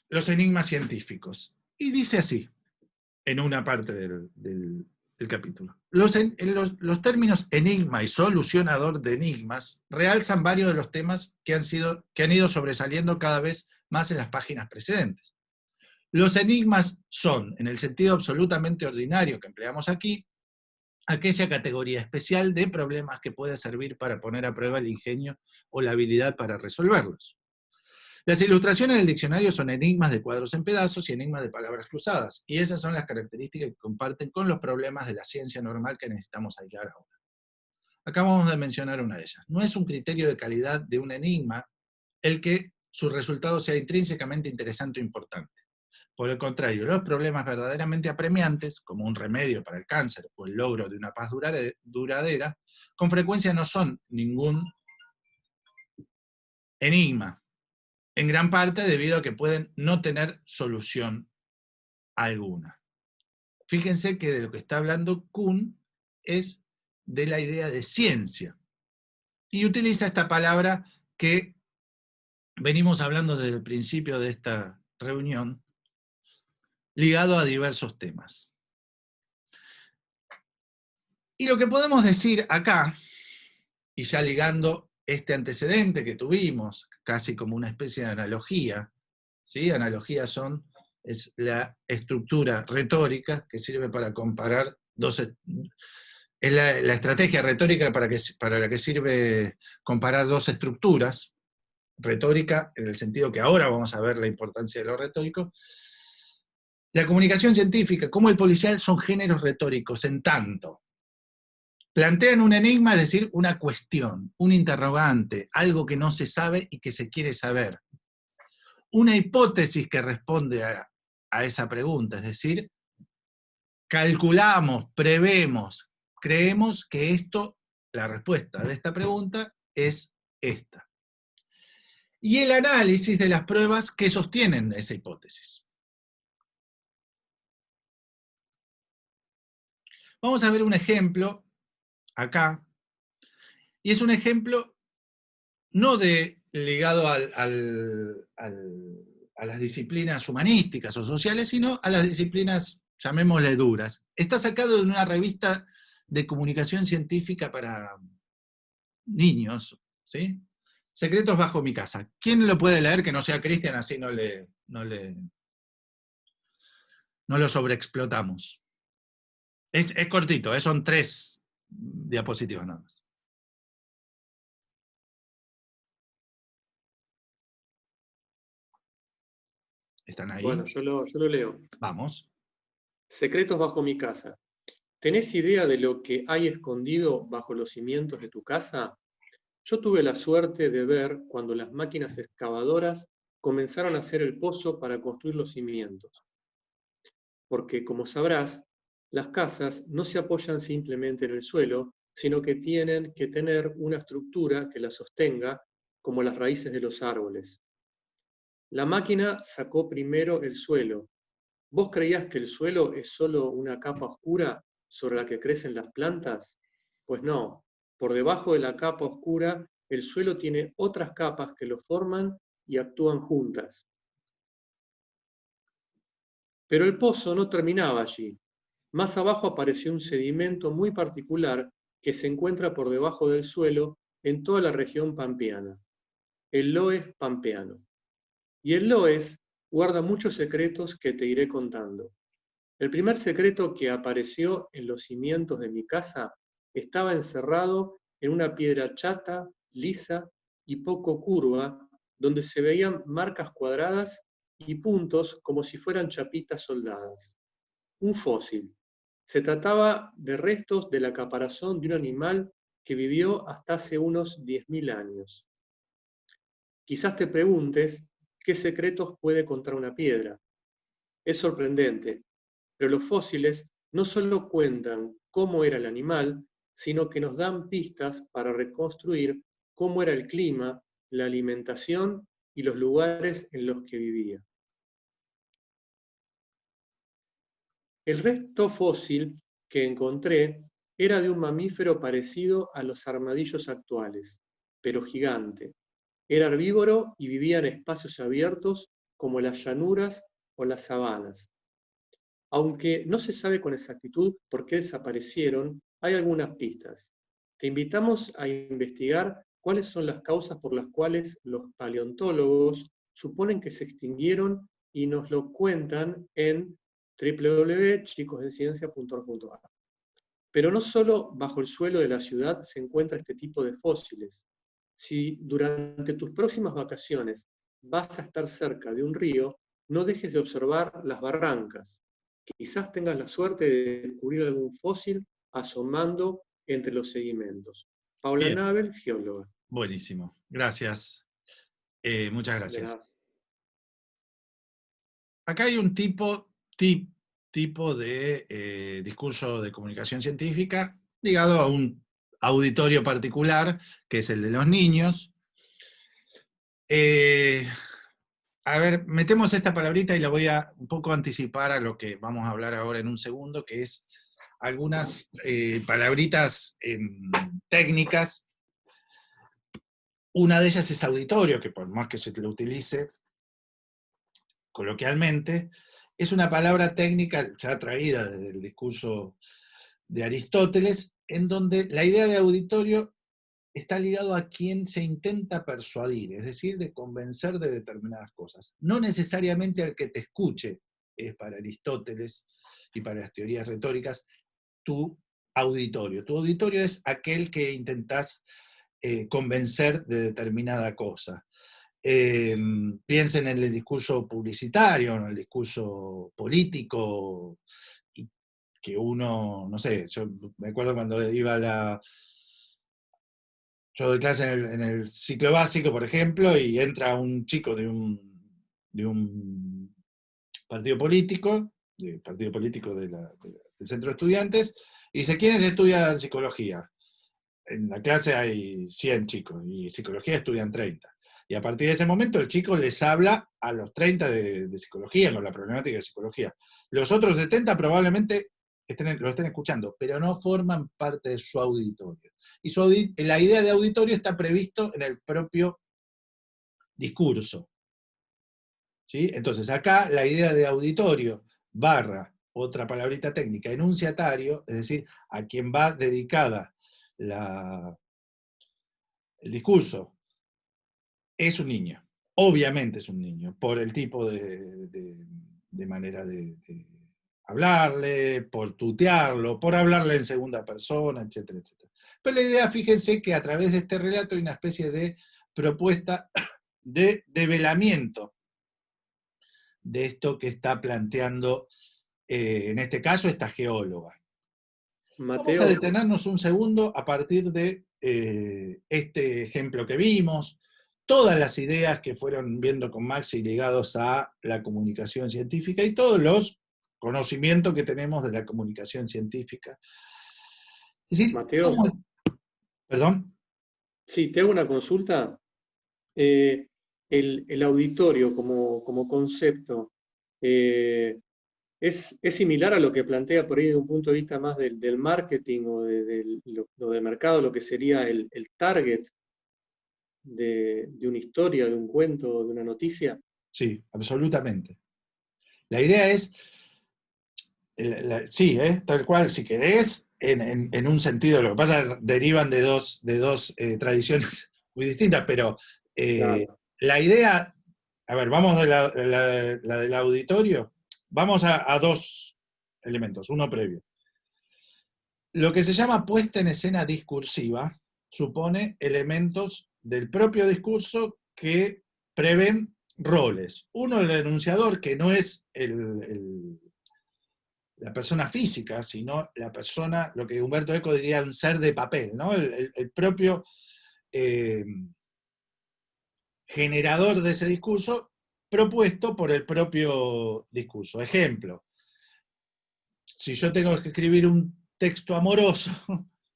Speaker 1: Los enigmas científicos. Y dice así, en una parte del capítulo. Los términos enigma y solucionador de enigmas realzan varios de los temas que han ido sobresaliendo cada vez más en las páginas precedentes. Los enigmas son, en el sentido absolutamente ordinario que empleamos aquí, aquella categoría especial de problemas que puede servir para poner a prueba el ingenio o la habilidad para resolverlos. Las ilustraciones del diccionario son enigmas de cuadros en pedazos y enigmas de palabras cruzadas, y esas son las características que comparten con los problemas de la ciencia normal que necesitamos aislar ahora. Acabamos de mencionar una de ellas. No es un criterio de calidad de un enigma el que su resultado sea intrínsecamente interesante o importante. Por el contrario, los problemas verdaderamente apremiantes, como un remedio para el cáncer o el logro de una paz duradera, con frecuencia no son ningún enigma, en gran parte debido a que pueden no tener solución alguna. Fíjense que de lo que está hablando Kuhn es de la idea de ciencia, y utiliza esta palabra que venimos hablando desde el principio de esta reunión, ligado a diversos temas. Y lo que podemos decir acá, y ya ligando este antecedente que tuvimos, casi como una especie de analogía, ¿sí? Analogías es la estructura retórica que sirve para comparar es la estrategia retórica para la que sirve comparar dos estructuras, retórica en el sentido que ahora vamos a ver la importancia de lo retórico. La comunicación científica como el policial son géneros retóricos, en tanto plantean un enigma, es decir, una cuestión, un interrogante, algo que no se sabe y que se quiere saber. Una hipótesis que responde a esa pregunta, es decir, calculamos, prevemos, creemos que la respuesta de esta pregunta es esta. Y el análisis de las pruebas que sostienen esa hipótesis. Vamos a ver un ejemplo acá, y es un ejemplo no ligado a las disciplinas humanísticas o sociales, sino a las disciplinas, llamémosle duras. Está sacado de una revista de comunicación científica para niños, ¿sí? Secretos bajo mi casa. ¿Quién lo puede leer que no sea Cristian? Así no lo sobreexplotamos. Es cortito, son 3 diapositivas nada más. ¿Están ahí?
Speaker 2: Bueno, yo lo leo.
Speaker 1: Vamos.
Speaker 2: Secretos bajo mi casa. ¿Tenés idea de lo que hay escondido bajo los cimientos de tu casa? Yo tuve la suerte de ver cuando las máquinas excavadoras comenzaron a hacer el pozo para construir los cimientos. Porque, como sabrás, las casas no se apoyan simplemente en el suelo, sino que tienen que tener una estructura que las sostenga, como las raíces de los árboles. La máquina sacó primero el suelo. ¿Vos creías que el suelo es solo una capa oscura sobre la que crecen las plantas? Pues no, por debajo de la capa oscura, el suelo tiene otras capas que lo forman y actúan juntas. Pero el pozo no terminaba allí. Más abajo apareció un sedimento muy particular que se encuentra por debajo del suelo en toda la región pampeana, el loess pampeano. Y el loess guarda muchos secretos que te iré contando. El primer secreto que apareció en los cimientos de mi casa estaba encerrado en una piedra chata, lisa y poco curva, donde se veían marcas cuadradas y puntos como si fueran chapitas soldadas. Un fósil. Se trataba de restos de la caparazón de un animal que vivió hasta hace unos 10.000 años. Quizás te preguntes qué secretos puede contar una piedra. Es sorprendente, pero los fósiles no solo cuentan cómo era el animal, sino que nos dan pistas para reconstruir cómo era el clima, la alimentación y los lugares en los que vivía. El resto fósil que encontré era de un mamífero parecido a los armadillos actuales, pero gigante. Era herbívoro y vivía en espacios abiertos como las llanuras o las sabanas. Aunque no se sabe con exactitud por qué desaparecieron, hay algunas pistas. Te invitamos a investigar cuáles son las causas por las cuales los paleontólogos suponen que se extinguieron y nos lo cuentan en www.chicosdeciencia.org.ar. Pero no solo bajo el suelo de la ciudad se encuentra este tipo de fósiles. Si durante tus próximas vacaciones vas a estar cerca de un río, no dejes de observar las barrancas. Quizás tengas la suerte de descubrir algún fósil asomando entre los sedimentos. Paula
Speaker 1: Bien.
Speaker 2: Nabel, geóloga.
Speaker 1: Buenísimo. Gracias. Muchas gracias. Acá hay un tipo de discurso de comunicación científica ligado a un auditorio particular, que es el de los niños. A ver, metemos esta palabrita y la voy a un poco anticipar a lo que vamos a hablar ahora en un segundo, que es algunas palabritas técnicas. Una de ellas es auditorio, que por más que se lo utilice coloquialmente, es una palabra técnica ya traída desde el discurso de Aristóteles, en donde la idea de auditorio está ligado a quien se intenta persuadir, es decir, de convencer de determinadas cosas. No necesariamente al que te escuche, es para Aristóteles y para las teorías retóricas, tu auditorio. Tu auditorio es aquel que intentás convencer de determinada cosa. Piensen en el discurso publicitario, en el discurso político, y que uno, no sé, yo me acuerdo cuando iba yo doy clase en el ciclo básico, por ejemplo, y entra un chico de un partido político, del centro de estudiantes, y dice, ¿quiénes estudian psicología? En la clase hay 100 chicos, y psicología estudian 30. Y a partir de ese momento el chico les habla a los 30 de psicología, con la problemática de psicología. Los otros 70 probablemente lo estén escuchando, pero no forman parte de su auditorio. Y la idea de auditorio está previsto en el propio discurso. ¿Sí? Entonces acá la idea de auditorio barra, otra palabrita técnica, enunciatario, es decir, a quien va dedicada el discurso, es un niño. Obviamente es un niño, por el tipo de manera de hablarle, por tutearlo, por hablarle en segunda persona, etcétera, etcétera. Pero la idea, fíjense que a través de este relato hay una especie de propuesta de develamiento de esto que está planteando, en este caso, esta geóloga. Vamos
Speaker 2: Mateo,
Speaker 1: a detenernos un segundo a partir de este ejemplo que vimos, todas las ideas que fueron viendo con Maxi ligados a la comunicación científica y todos los conocimientos que tenemos de la comunicación científica. Es decir,
Speaker 2: Mateo,
Speaker 1: perdón.
Speaker 2: sí, te hago una consulta. El auditorio como concepto, ¿es similar a lo que plantea por ahí desde un punto de vista más del marketing o de lo de mercado, lo que sería el target de una historia, de un cuento, de una noticia?
Speaker 1: Sí, absolutamente. La idea es, sí, tal cual, si querés, en un sentido, lo que pasa es que derivan de dos tradiciones muy distintas, pero
Speaker 2: Claro.
Speaker 1: la idea, a ver, vamos de la del auditorio, vamos a dos elementos, uno previo. Lo que se llama puesta en escena discursiva supone elementos del propio discurso que prevén roles. Uno, el enunciador, que no es la persona física, sino la persona, lo que Humberto Eco diría un ser de papel, ¿no? El propio generador de ese discurso propuesto por el propio discurso. Ejemplo, si yo tengo que escribir un texto amoroso,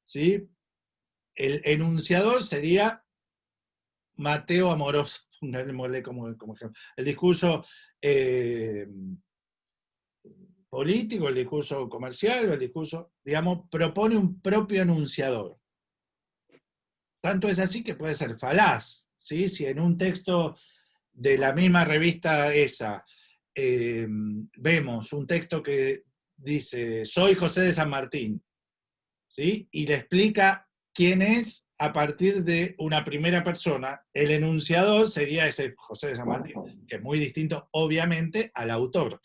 Speaker 1: ¿sí? El enunciador sería Mateo amoroso, pongámosle como ejemplo. El discurso político, el discurso comercial, el discurso, digamos, propone un propio enunciador. Tanto es así que puede ser falaz, ¿sí? Si en un texto de la misma revista esa vemos un texto que dice, soy José de San Martín, ¿sí? Y le explica quién es a partir de una primera persona, el enunciador sería ese José de San Martín, que es muy distinto, obviamente, al autor.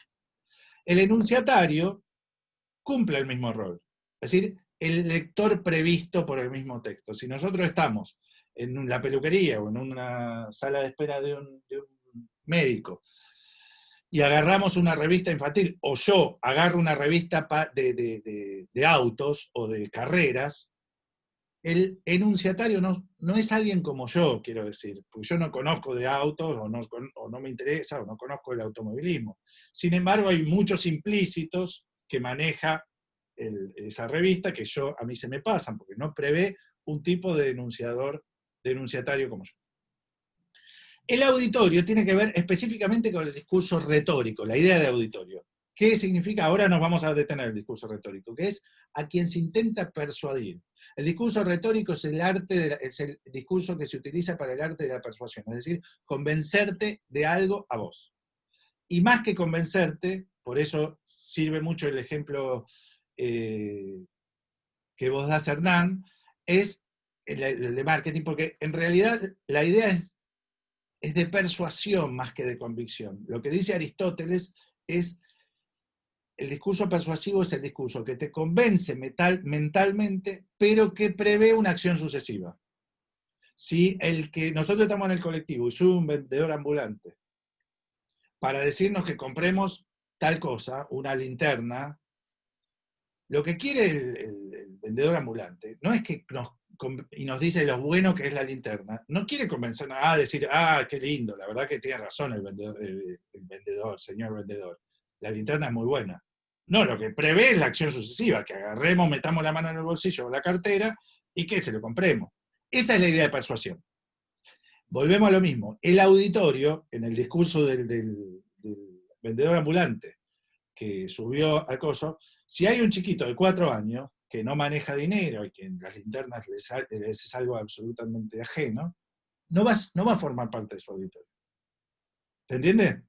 Speaker 1: El enunciatario cumple el mismo rol, es decir, el lector previsto por el mismo texto. Si nosotros estamos en la peluquería o en una sala de espera de un médico y agarramos una revista infantil, o yo agarro una revista de autos o de carreras, el enunciatario no es alguien como yo, quiero decir, porque yo no conozco de autos, o no me interesa, o no conozco el automovilismo. Sin embargo, hay muchos implícitos que maneja esa revista que a mí se me pasan, porque no prevé un tipo de enunciatario como yo. El auditorio tiene que ver específicamente con el discurso retórico, la idea de auditorio. ¿Qué significa? Ahora nos vamos a detener en el discurso retórico, que es a quien se intenta persuadir. El discurso retórico es es el discurso que se utiliza para el arte de la persuasión, es decir, convencerte de algo a vos. Y más que convencerte, por eso sirve mucho el ejemplo que vos das, Hernán, es el de marketing, porque en realidad la idea es de persuasión más que de convicción. Lo que dice Aristóteles es, el discurso persuasivo es el discurso que te convence mentalmente, pero que prevé una acción sucesiva. Si nosotros estamos en el colectivo y sube un vendedor ambulante para decirnos que compremos tal cosa, una linterna, lo que quiere el vendedor ambulante no es que nos dice lo bueno que es la linterna, no quiere convencernos a decir, qué lindo, la verdad que tiene razón el vendedor, señor vendedor, la linterna es muy buena. No, lo que prevé es la acción sucesiva, que agarremos, metamos la mano en el bolsillo o la cartera y que se lo compremos. Esa es la idea de persuasión. Volvemos a lo mismo. El auditorio, en el discurso del vendedor ambulante que subió al coso, si hay un chiquito de 4 años que no maneja dinero y que en las linternas les es algo absolutamente ajeno, no va a formar parte de su auditorio. ¿Se entiende?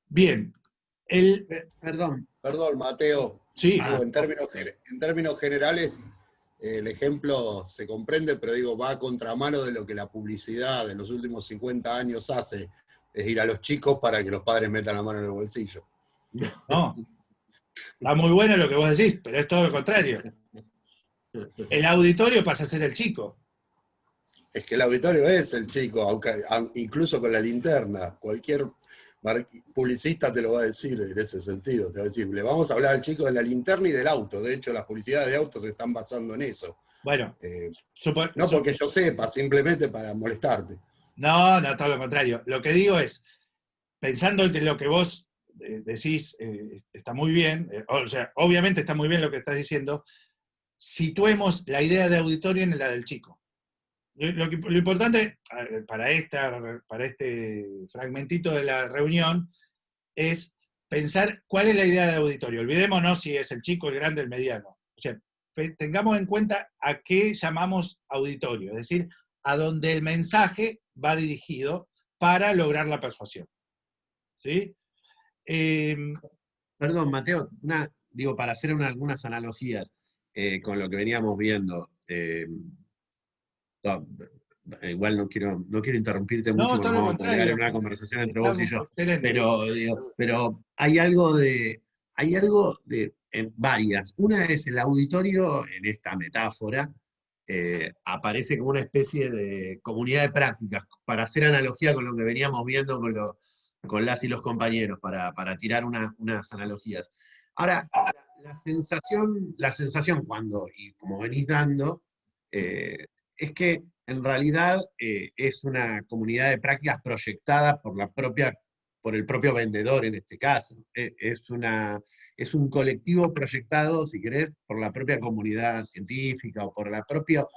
Speaker 1: Bien.
Speaker 3: Perdón, Mateo.
Speaker 1: Sí.
Speaker 3: Digo, en términos generales, el ejemplo se comprende, pero digo, va a contramano de lo que la publicidad de los últimos 50 años hace, es ir a los chicos para que los padres metan la mano en el bolsillo.
Speaker 1: No. Está muy bueno lo que vos decís, pero es todo lo contrario. El auditorio pasa a ser el chico.
Speaker 3: Es que el auditorio es el chico, incluso con la linterna. Cualquier publicista te lo va a decir en ese sentido. Te va a decir, le vamos a hablar al chico de la linterna y del auto. De hecho, las publicidades de autos se están basando en eso.
Speaker 1: Bueno.
Speaker 3: No porque yo sepa, simplemente para molestarte.
Speaker 1: No, todo lo contrario. Lo que digo es, pensando en que lo que vos decís está muy bien, o sea, obviamente está muy bien lo que estás diciendo, situemos la idea de auditorio en la del chico. Lo importante para este fragmentito de la reunión es pensar cuál es la idea de auditorio. Olvidémonos si es el chico, el grande, el mediano. O sea, tengamos en cuenta a qué llamamos auditorio, es decir, a donde el mensaje va dirigido para lograr la persuasión. ¿Sí?
Speaker 5: Perdón, Mateo, para hacer algunas analogías con lo que veníamos viendo. Igual no quiero interrumpirte mucho, porque nos vamos a poner en una conversación entre vos y yo. Pero hay algo en varias. Una es el auditorio, en esta metáfora, aparece como una especie de comunidad de prácticas, para hacer analogía con lo que veníamos viendo con las y los compañeros, para tirar unas analogías. Ahora, la sensación cuando, y como venís dando, es que en realidad es una comunidad de prácticas proyectada por el propio vendedor en este caso. Es un colectivo proyectado, si querés, por la propia comunidad científica o por la propia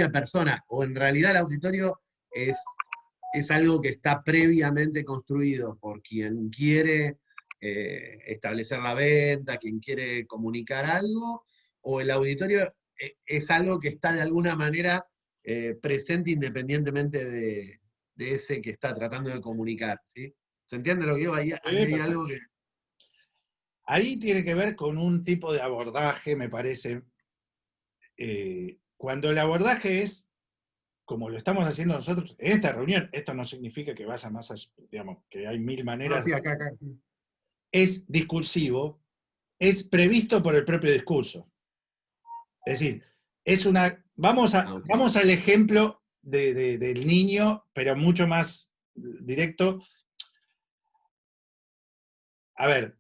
Speaker 5: persona. O en realidad el auditorio es algo que está previamente construido por quien quiere establecer la venta, quien quiere comunicar algo, o el auditorio es algo que está de alguna manera presente independientemente de ese que está tratando de comunicar, ¿sí? ¿Se entiende lo que digo? Ahí hay algo que...
Speaker 1: Ahí tiene que ver con un tipo de abordaje, me parece. Cuando el abordaje es, como lo estamos haciendo nosotros en esta reunión, esto no significa que vaya más allá, digamos, que hay 1000 maneras.
Speaker 5: Sí, acá.
Speaker 1: Es discursivo, es previsto por el propio discurso. Es decir, vamos al ejemplo del niño, pero mucho más directo. A ver,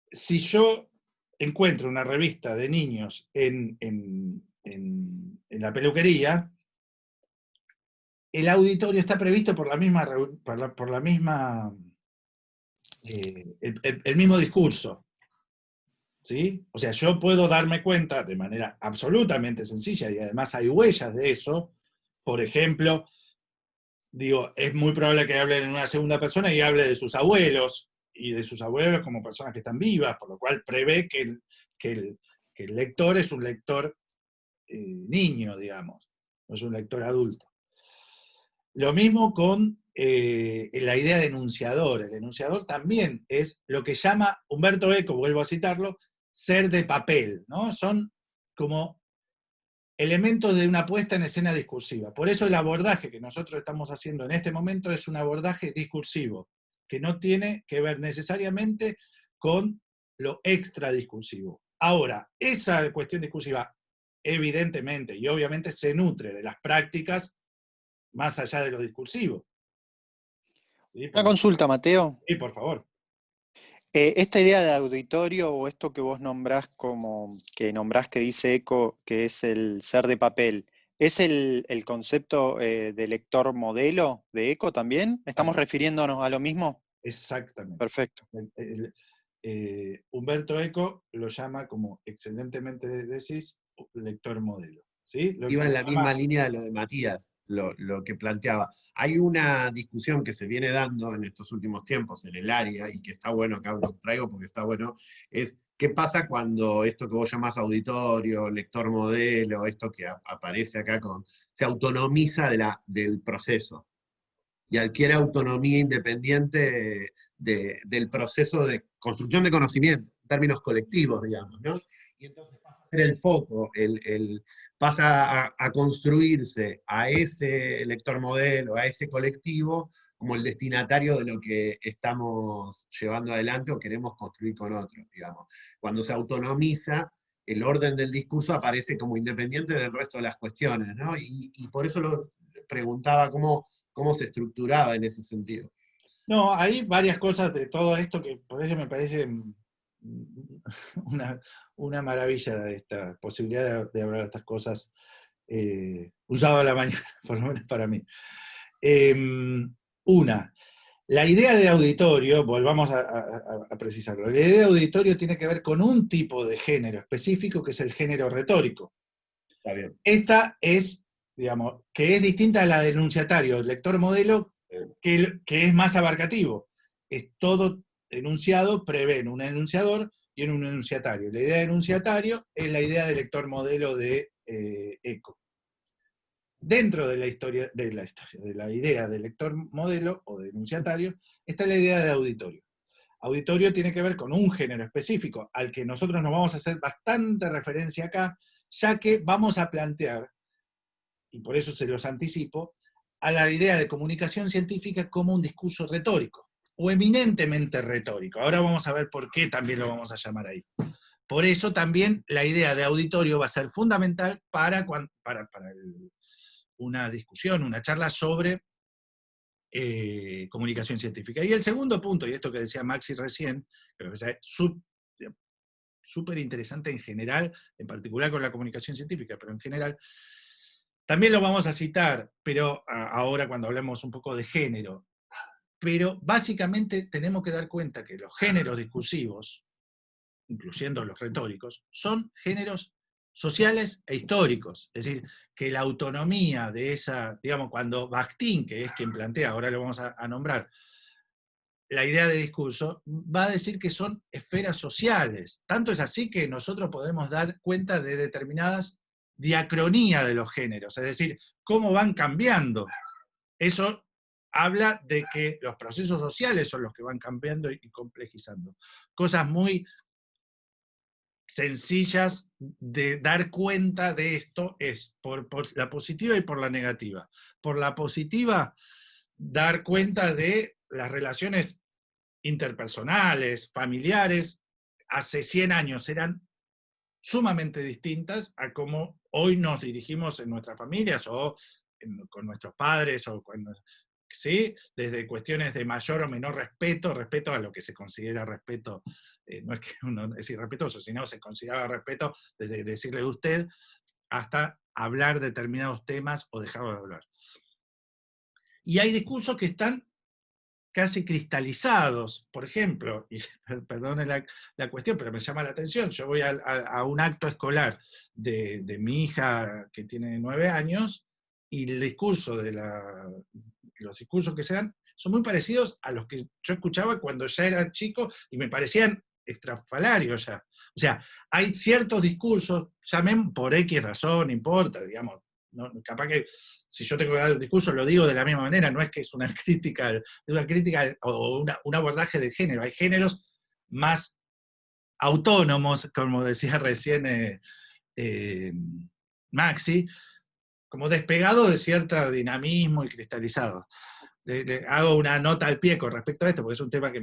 Speaker 1: si yo encuentro una revista de niños en la peluquería, el auditorio está previsto por el mismo discurso. ¿Sí? O sea, yo puedo darme cuenta de manera absolutamente sencilla, y además hay huellas de eso. Por ejemplo, digo, es muy probable que hable en una segunda persona y hable de sus abuelos, y de sus abuelos como personas que están vivas, por lo cual prevé que el lector es un lector niño, digamos, no es un lector adulto. Lo mismo con la idea de enunciador. El enunciador también es lo que llama Humberto Eco, vuelvo a citarlo, ser de papel, ¿no? Son como elementos de una puesta en escena discursiva. Por eso el abordaje que nosotros estamos haciendo en este momento es un abordaje discursivo, que no tiene que ver necesariamente con lo extradiscursivo. Ahora, esa cuestión discursiva, evidentemente y obviamente se nutre de las prácticas más allá de lo discursivo. ¿Sí?
Speaker 4: Una consulta, Mateo.
Speaker 1: Sí, por favor.
Speaker 4: Esta idea de auditorio o esto que vos nombrás que dice Eco, que es el ser de papel, ¿es el concepto de lector modelo de Eco también? ¿Estamos refiriéndonos a lo mismo?
Speaker 1: Exactamente.
Speaker 4: Perfecto.
Speaker 1: Humberto Eco lo llama, como excelentemente decís, lector modelo. ¿Sí?
Speaker 5: Iba en la misma línea de lo de Matías, lo que planteaba. Hay una discusión que se viene dando en estos últimos tiempos en el área, y que está bueno, acá lo traigo porque está bueno, es qué pasa cuando esto que vos llamás auditorio, lector modelo, esto que aparece acá, se autonomiza del proceso y adquiere autonomía independiente del proceso de construcción de conocimiento, en términos colectivos, digamos, ¿no? Y entonces pasa a ser el foco, pasa a construirse a ese lector modelo, a ese colectivo, como el destinatario de lo que estamos llevando adelante o queremos construir con otros, digamos. Cuando se autonomiza, el orden del discurso aparece como independiente del resto de las cuestiones, ¿no? Y por eso lo preguntaba cómo se estructuraba en ese sentido.
Speaker 1: No, hay varias cosas de todo esto que por eso me parece una maravilla de esta posibilidad de hablar de estas cosas un sábado a la mañana, por lo menos para mí. La idea de auditorio, volvamos a precisarlo, la idea de auditorio tiene que ver con un tipo de género específico que es el género retórico.
Speaker 5: Está bien.
Speaker 1: Esta es, digamos, que es distinta a la del enunciatario, el lector modelo, que es más abarcativo. Es todo enunciado, prevé en un enunciador y en un enunciatario. La idea de enunciatario es la idea de lector modelo de Eco. Dentro de la idea de lector modelo o de enunciatario, está la idea de auditorio. Auditorio tiene que ver con un género específico, al que nosotros nos vamos a hacer bastante referencia acá, ya que vamos a plantear, y por eso se los anticipo, a la idea de comunicación científica como un discurso retórico, o eminentemente retórico. Ahora vamos a ver por qué también lo vamos a llamar ahí. Por eso también la idea de auditorio va a ser fundamental para una discusión, una charla sobre comunicación científica. Y el segundo punto, y esto que decía Maxi recién, creo que es súper interesante en general, en particular con la comunicación científica, pero en general, también lo vamos a citar, pero ahora cuando hablemos un poco de género, pero básicamente tenemos que dar cuenta que los géneros discursivos, incluyendo los retóricos, son géneros sociales e históricos. Es decir, que la autonomía de esa, digamos, cuando Bakhtin, que es quien plantea, ahora lo vamos a nombrar, la idea de discurso, va a decir que son esferas sociales. Tanto es así que nosotros podemos dar cuenta de determinadas diacronías de los géneros, es decir, cómo van cambiando. Eso habla de que los procesos sociales son los que van cambiando y complejizando. Cosas muy sencillas de dar cuenta de esto es por la positiva y por la negativa. Por la positiva, dar cuenta de las relaciones interpersonales, familiares, hace 100 años eran sumamente distintas a cómo hoy nos dirigimos en nuestras familias o con nuestros padres, o ¿sí? Desde cuestiones de mayor o menor respeto a lo que se considera respeto, no es que uno es irrespetuoso, sino se considera respeto desde decirle de usted hasta hablar determinados temas o dejarlo de hablar. Y hay discursos que están casi cristalizados, por ejemplo, y perdone la cuestión, pero me llama la atención, yo voy a un acto escolar de mi hija que tiene 9 años, y el discurso los discursos que se dan son muy parecidos a los que yo escuchaba cuando ya era chico, y me parecían estrafalarios ya. O sea, hay ciertos discursos, llamen por X razón, no importa, digamos, no, capaz que si yo tengo que dar un discurso lo digo de la misma manera, no es que es una crítica o un abordaje de género. Hay géneros más autónomos, como decía recién Maxi, como despegado de cierto dinamismo y cristalizado. Hago una nota al pie con respecto a esto, porque es un tema que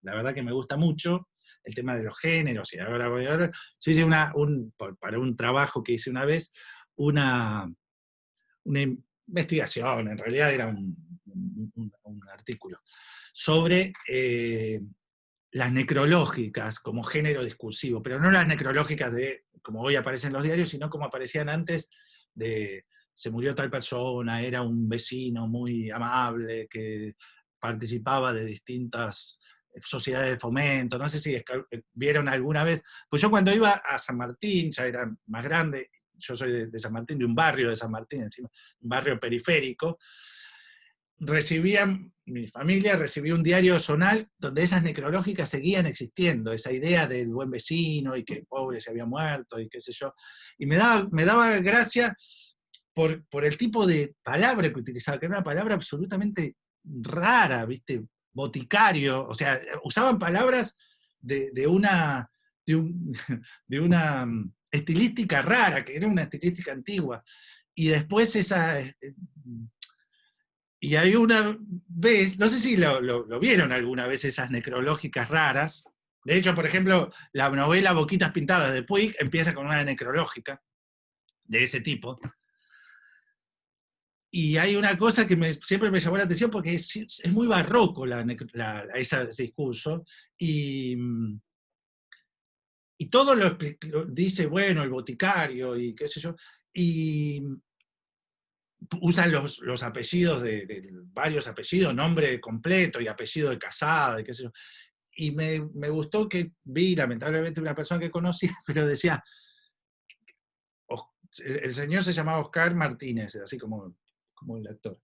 Speaker 1: la verdad que me gusta mucho, el tema de los géneros, y ahora voy a ver. Yo hice para un trabajo que hice una vez, una investigación, en realidad era un artículo, sobre las necrológicas como género discursivo, pero no las necrológicas de como hoy aparecen en los diarios, sino como aparecían antes de se murió tal persona, era un vecino muy amable que participaba de distintas sociedades de fomento, no sé si vieron alguna vez, pues yo cuando iba a San Martín, ya era más grande, yo soy de San Martín, de un barrio de San Martín, encima, un barrio periférico, mi familia recibía un diario zonal donde esas necrológicas seguían existiendo, esa idea del buen vecino y que el pobre se había muerto y qué sé yo. Y me daba gracia por el tipo de palabra que utilizaba, que era una palabra absolutamente rara, ¿viste? Boticario, o sea, usaban palabras de una estilística rara, que era una estilística antigua. Y después y hay una vez, no sé si lo vieron alguna vez, esas necrológicas raras. De hecho, por ejemplo, la novela Boquitas Pintadas de Puig empieza con una necrológica de ese tipo. Y hay una cosa que siempre me llamó la atención porque es muy barroco ese discurso. Y todo lo dice, bueno, el boticario y qué sé yo. Y usan los apellidos varios apellidos, nombre completo y apellido de casada, y qué sé yo. Y me gustó que vi, lamentablemente, una persona que conocí, pero decía, el señor se llamaba Oscar Martínez, así como el actor.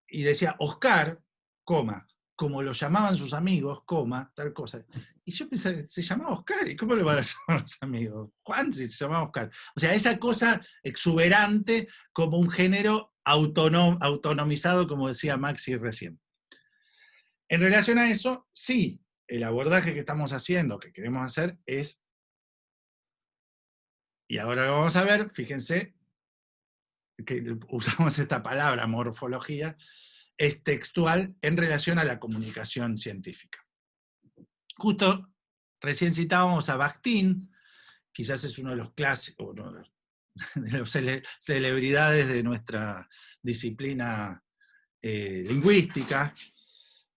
Speaker 1: Y decía, Oscar, coma, como lo llamaban sus amigos, coma, tal cosa. Y yo pensé, se llamaba Oscar, ¿y cómo lo van a llamar los amigos? Juan, si se llamaba Oscar. O sea, esa cosa exuberante como un género autonomizado, como decía Maxi recién. En relación a eso, sí, el abordaje que estamos haciendo, que queremos hacer, es, y ahora lo vamos a ver, fíjense, que usamos esta palabra, morfología, es textual en relación a la comunicación científica. Justo recién citábamos a Bakhtin, quizás es uno de los clásicos, uno de las celebridades de nuestra disciplina lingüística,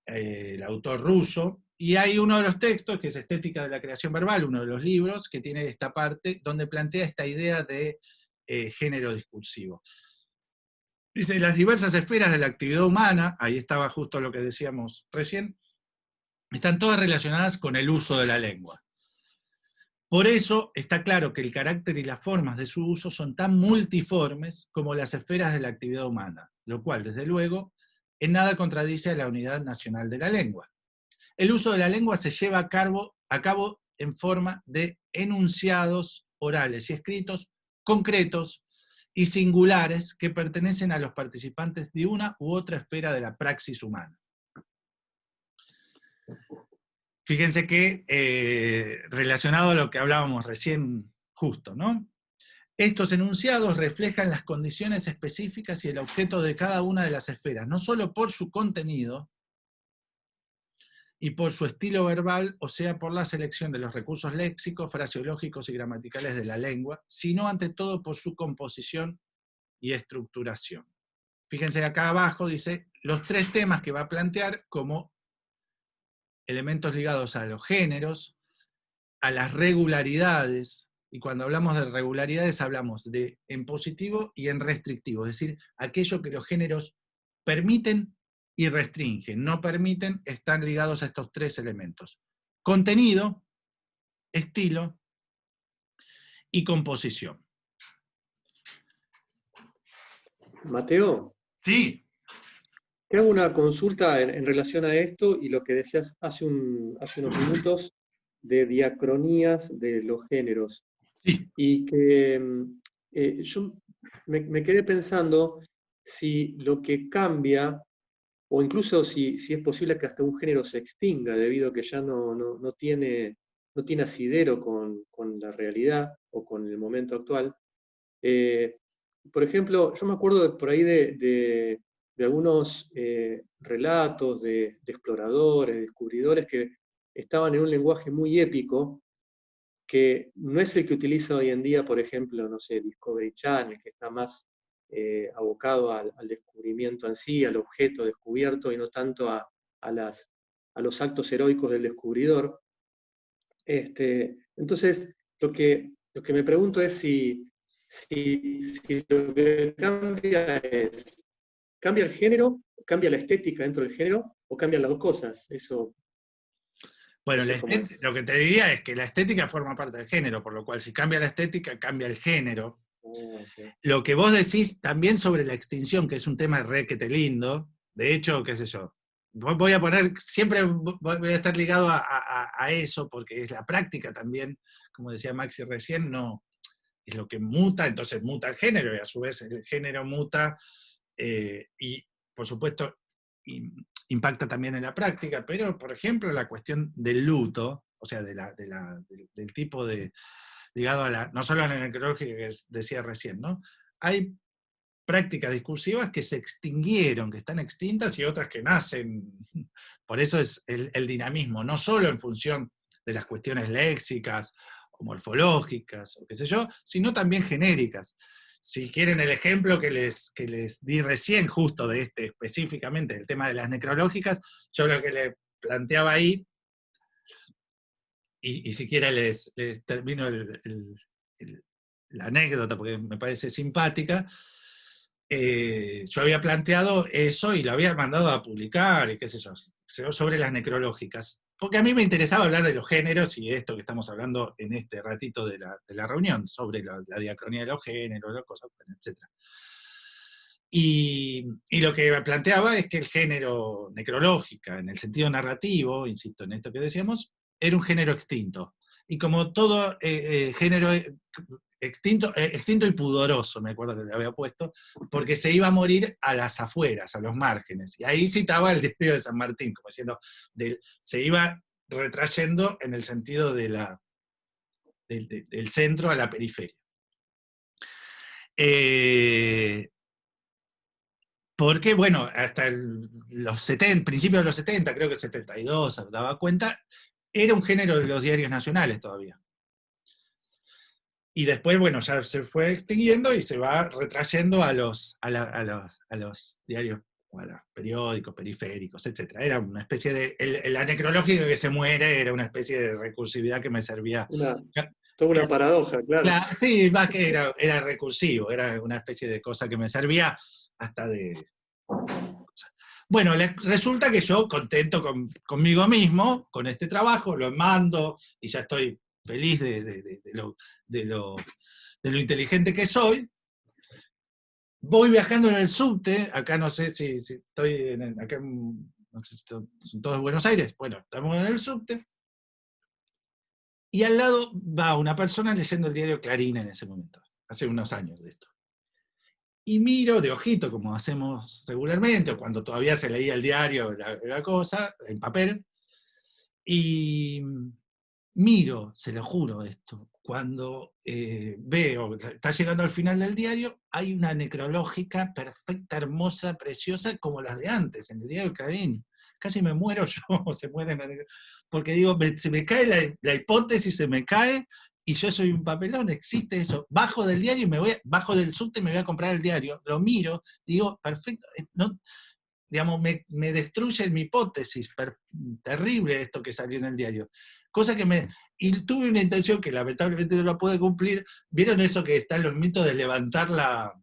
Speaker 1: el autor ruso, y hay uno de los textos, que es Estética de la Creación Verbal, uno de los libros, que tiene esta parte donde plantea esta idea de género discursivo. Dice, las diversas esferas de la actividad humana, ahí estaba justo lo que decíamos recién, están todas relacionadas con el uso de la lengua. Por eso está claro que el carácter y las formas de su uso son tan multiformes como las esferas de la actividad humana, lo cual, desde luego, en nada contradice a la unidad nacional de la lengua. El uso de la lengua se lleva a cabo en forma de enunciados orales y escritos concretos y singulares que pertenecen a los participantes de una u otra esfera de la praxis humana. Fíjense que, relacionado a lo que hablábamos recién justo, ¿no? Estos enunciados reflejan las condiciones específicas y el objeto de cada una de las esferas, no solo por su contenido y por su estilo verbal, o sea, por la selección de los recursos léxicos, fraseológicos y gramaticales de la lengua, sino ante todo por su composición y estructuración. Fíjense acá abajo dice los tres temas que va a plantear como elementos ligados a los géneros, a las regularidades, y cuando hablamos de regularidades hablamos de en positivo y en restrictivo, es decir, aquello que los géneros permiten y restringen, no permiten, están ligados a estos tres elementos: contenido, estilo y composición.
Speaker 2: Mateo,
Speaker 1: Sí.
Speaker 2: te hago una consulta en relación a esto y lo que decías hace unos minutos de diacronías de los géneros.
Speaker 1: Sí.
Speaker 2: Y que yo me quedé pensando si lo que cambia, o incluso si es posible que hasta un género se extinga debido a que ya no tiene asidero con la realidad o con el momento actual, Por ejemplo, yo me acuerdo por ahí de algunos relatos de exploradores, descubridores que estaban en un lenguaje muy épico, que no es el que utiliza hoy en día, por ejemplo, no sé, Discovery Channel, que está más abocado al descubrimiento en sí, al objeto descubierto y no tanto a los actos heroicos del descubridor. Entonces, lo que me pregunto es si lo que cambia el género, cambia la estética dentro del género, o cambian las dos cosas. Eso
Speaker 1: Bueno,
Speaker 2: no sé cómo es.
Speaker 1: lo que te diría es que la estética forma parte del género, por lo cual si cambia la estética, cambia el género.
Speaker 2: Okay.
Speaker 1: Lo que vos decís también sobre la extinción, que es un tema requete lindo, de hecho, qué sé yo, voy a poner, siempre voy a estar ligado a eso, porque es la práctica también, como decía Maxi recién, no es lo que muta, entonces muta el género, y a su vez el género muta, y por supuesto impacta también en la práctica, pero por ejemplo la cuestión del luto, o sea, del tipo de, ligado a no solo a la necrológica que decía recién, ¿no? Hay prácticas discursivas que se extinguieron, que están extintas, y otras que nacen. Por eso es el dinamismo, no solo en función de las cuestiones léxicas o morfológicas, o qué sé yo, sino también genéricas. Si quieren el ejemplo que les di recién, justo de específicamente, del tema de las necrológicas, yo lo que le planteaba ahí, y si quieren les termino la anécdota, porque me parece simpática. Yo había planteado eso y lo había mandado a publicar, y qué sé yo, sobre las necrológicas. Porque a mí me interesaba hablar de los géneros y esto que estamos hablando en este ratito de la reunión, sobre la diacronía de los géneros, las cosas, etc. Y lo que planteaba es que el género necrológica, en el sentido narrativo, insisto en esto que decíamos, era un género extinto. Y como todo género extinto y pudoroso, me acuerdo que le había puesto, porque se iba a morir a las afueras, a los márgenes. Y ahí citaba el despido de San Martín, como diciendo, se iba retrayendo en el sentido del centro a la periferia. Porque, bueno, hasta los 70, principios de los 70, creo que 72, daba cuenta, era un género de los diarios nacionales todavía. Y después, bueno, ya se fue extinguiendo y se va retrayendo a los diarios, o a los periódicos, periféricos, etc. Era una especie de... la necrológica que se muere era una especie de recursividad que me servía...
Speaker 2: Toda una paradoja, claro.
Speaker 1: Sí, más que era recursivo, era una especie de cosa que me servía hasta de... Bueno, resulta que yo, contento conmigo mismo, con este trabajo, lo mando y ya estoy feliz de lo inteligente que soy. Voy viajando en el subte, acá no sé si estoy acá no sé si son todos Buenos Aires, bueno, estamos en el subte, y al lado va una persona leyendo el diario Clarín en ese momento, hace unos años de esto. Y miro de ojito, como hacemos regularmente, o cuando todavía se leía el diario, la cosa, en papel, y miro, se lo juro esto, cuando veo, está llegando al final del diario, hay una necrológica perfecta, hermosa, preciosa, como las de antes, en el diario Clarín. Casi me muero yo, se muere, porque digo, se me cae la hipótesis, se me cae, y yo soy un papelón, existe eso. Bajo del diario y bajo del subte, me voy a comprar el diario, lo miro, digo, perfecto, no, digamos, me destruye mi hipótesis, terrible esto que salió en el diario. Cosa que y tuve una intención que lamentablemente no la pude cumplir. ¿Vieron eso que están los mitos de levantar la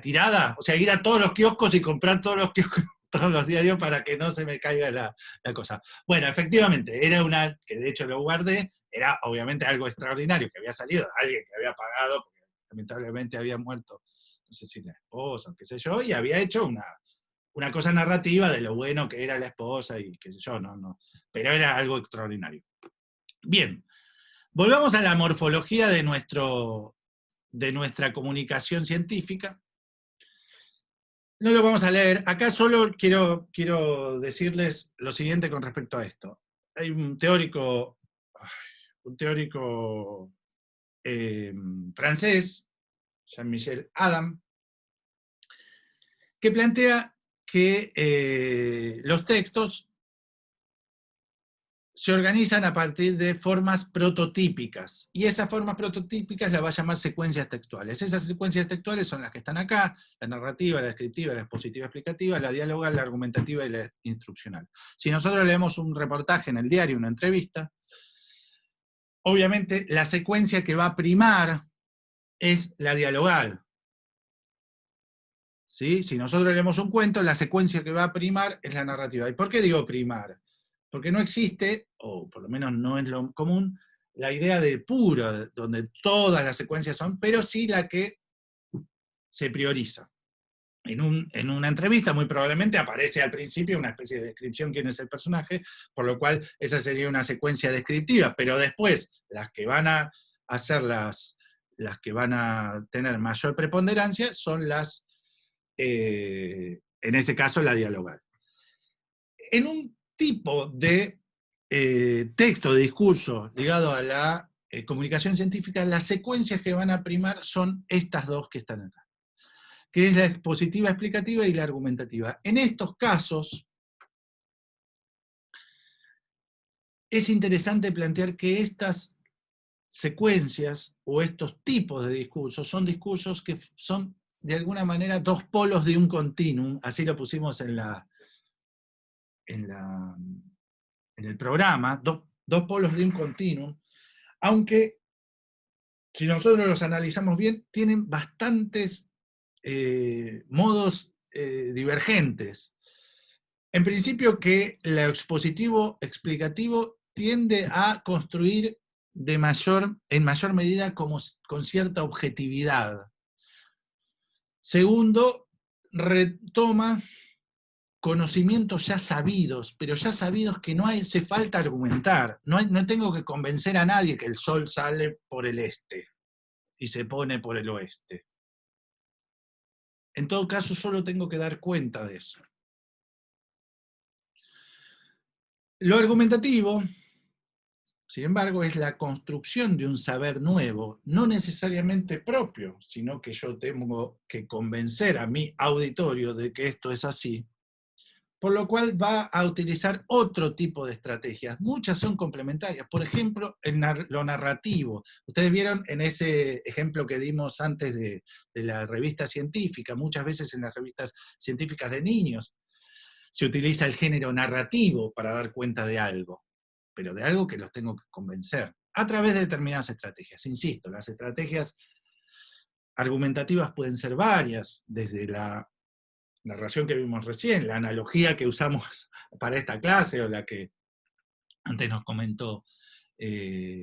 Speaker 1: tirada? O sea, ir a todos los kioscos y comprar todos los kioscos, todos los diarios para que no se me caiga la cosa. Bueno, efectivamente, era que de hecho lo guardé, era obviamente algo extraordinario que había salido, alguien que había pagado, porque lamentablemente había muerto, no sé si la esposa, qué sé yo, y había hecho una cosa narrativa de lo bueno que era la esposa y qué sé yo, no, pero era algo extraordinario. Bien, volvamos a la morfología de nuestra comunicación científica. No lo vamos a leer, acá solo quiero decirles lo siguiente con respecto a esto. Hay un teórico francés, Jean-Michel Adam, que plantea que los textos se organizan a partir de formas prototípicas, y esas formas prototípicas las va a llamar secuencias textuales. Esas secuencias textuales son las que están acá: la narrativa, la descriptiva, la expositiva explicativa, la dialogal, la argumentativa y la instruccional. Si nosotros leemos un reportaje en el diario, una entrevista, obviamente la secuencia que va a primar es la dialogal. ¿Sí? Si nosotros leemos un cuento, la secuencia que va a primar es la narrativa. ¿Y por qué digo primar? Porque no existe, o por lo menos no es lo común, la idea de puro, donde todas las secuencias son, pero sí la que se prioriza. En una entrevista muy probablemente aparece al principio una especie de descripción quién es el personaje, por lo cual esa sería una secuencia descriptiva, pero después las que van a hacer las que van a tener mayor preponderancia son las, en ese caso, la dialogal. En un tipo de texto, de discurso ligado a la comunicación científica, las secuencias que van a primar son estas dos que están acá, que es la expositiva explicativa y la argumentativa. En estos casos, es interesante plantear que estas secuencias o estos tipos de discursos son discursos que son de alguna manera dos polos de un continuum, así lo pusimos en el programa, dos polos de un continuum, aunque si nosotros los analizamos bien, tienen bastantes modos divergentes. En principio, que lo expositivo explicativo tiende a construir en mayor medida con cierta objetividad. Segundo, retoma conocimientos ya sabidos, pero ya sabidos que no hace falta argumentar. No tengo que convencer a nadie que el sol sale por el este y se pone por el oeste. En todo caso, solo tengo que dar cuenta de eso. Lo argumentativo, sin embargo, es la construcción de un saber nuevo, no necesariamente propio, sino que yo tengo que convencer a mi auditorio de que esto es así, por lo cual va a utilizar otro tipo de estrategias. Muchas son complementarias. Por ejemplo, lo narrativo. Ustedes vieron en ese ejemplo que dimos antes de la revista científica, muchas veces en las revistas científicas de niños, se utiliza el género narrativo para dar cuenta de algo, pero de algo que los tengo que convencer, a través de determinadas estrategias. Insisto, las estrategias argumentativas pueden ser varias, desde la narración que vimos recién, la analogía que usamos para esta clase, o la que antes nos comentó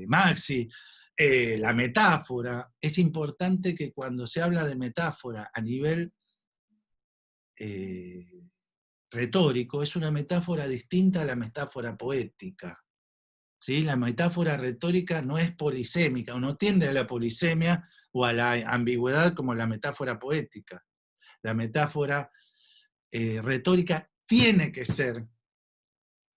Speaker 1: Maxi, la metáfora. Es importante que cuando se habla de metáfora a nivel retórico, es una metáfora distinta a la metáfora poética. ¿Sí? La metáfora retórica no es polisémica, o no tiende a la polisemia o a la ambigüedad como la metáfora poética. La metáfora retórica tiene que ser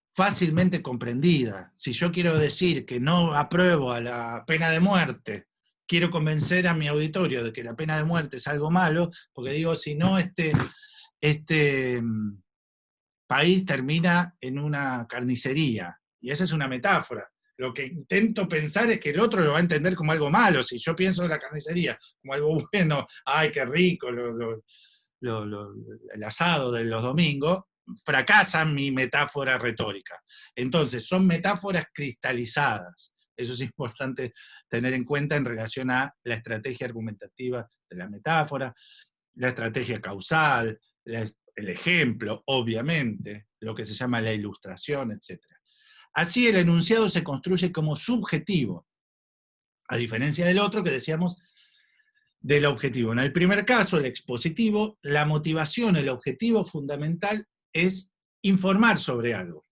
Speaker 1: fácilmente comprendida. Si yo quiero decir que no apruebo a la pena de muerte, quiero convencer a mi auditorio de que la pena de muerte es algo malo, porque digo, si no, este país termina en una carnicería. Y esa es una metáfora. Lo que intento pensar es que el otro lo va a entender como algo malo. Si yo pienso en la carnicería como algo bueno, ¡ay, qué rico! El asado de los domingos, fracasa mi metáfora retórica. Entonces, son metáforas cristalizadas. Eso es importante tener en cuenta en relación a la estrategia argumentativa de la metáfora, la estrategia causal, el ejemplo, obviamente, lo que se llama la ilustración, etc. Así el enunciado se construye como subjetivo, a diferencia del otro que decíamos del objetivo. En el primer caso, el expositivo, la motivación, el objetivo fundamental es informar sobre algo,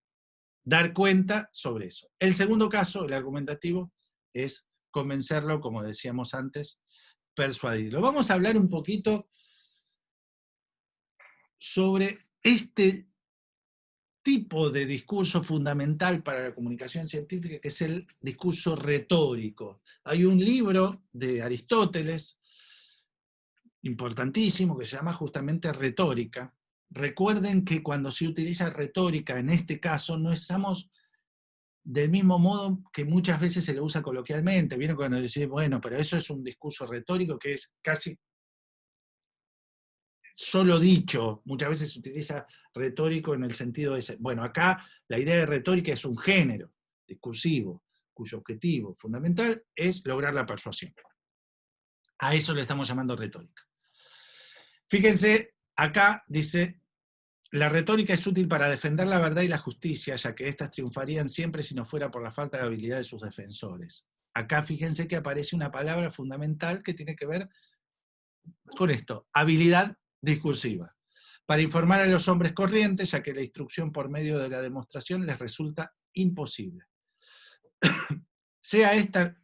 Speaker 1: dar cuenta sobre eso. El segundo caso, el argumentativo, es convencerlo, como decíamos antes, persuadirlo. Vamos a hablar un poquito sobre este tipo de discurso fundamental para la comunicación científica, que es el discurso retórico. Hay un libro de Aristóteles importantísimo que se llama justamente retórica. Recuerden que cuando se utiliza retórica, en este caso, no estamos del mismo modo que muchas veces se lo usa coloquialmente. Vieron cuando decís, bueno, pero eso es un discurso retórico que es casi solo dicho. Muchas veces se utiliza retórico en el sentido de, bueno, acá la idea de retórica es un género discursivo, cuyo objetivo fundamental es lograr la persuasión. A eso le estamos llamando retórica. Fíjense, acá dice, la retórica es útil para defender la verdad y la justicia, ya que éstas triunfarían siempre si no fuera por la falta de habilidad de sus defensores. Acá fíjense que aparece una palabra fundamental que tiene que ver con esto, habilidad discursiva. Para informar a los hombres corrientes, ya que la instrucción por medio de la demostración les resulta imposible. Sea esta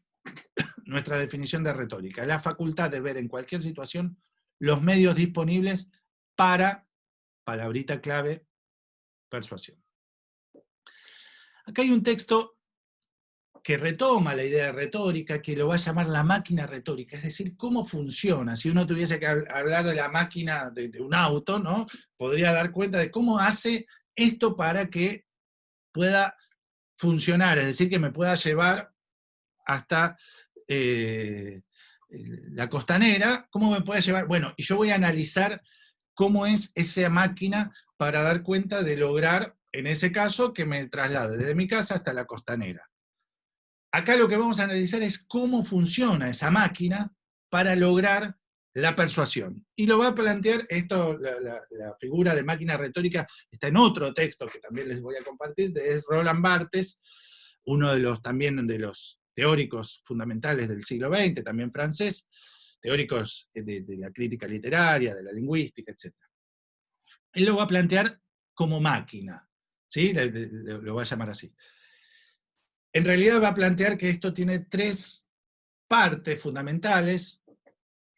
Speaker 1: nuestra definición de retórica, la facultad de ver en cualquier situación los medios disponibles para, palabrita clave, persuasión. Acá hay un texto que retoma la idea de retórica, que lo va a llamar la máquina retórica, es decir, cómo funciona. Si uno tuviese que hablar de la máquina de un auto, ¿no? Podría dar cuenta de cómo hace esto para que pueda funcionar, es decir, que me pueda llevar hasta la costanera, ¿cómo me puede llevar? Bueno, y yo voy a analizar cómo es esa máquina para dar cuenta de lograr, en ese caso, que me traslade desde mi casa hasta la costanera. Acá lo que vamos a analizar es cómo funciona esa máquina para lograr la persuasión. Y lo va a plantear, esto, la figura de máquina retórica está en otro texto que también les voy a compartir, es Roland Barthes, uno de los, también de los teóricos fundamentales del siglo XX, también francés, teóricos de la crítica literaria, de la lingüística, etc. Él lo va a plantear como máquina, ¿sí? Lo va a llamar así. En realidad va a plantear que esto tiene tres partes fundamentales: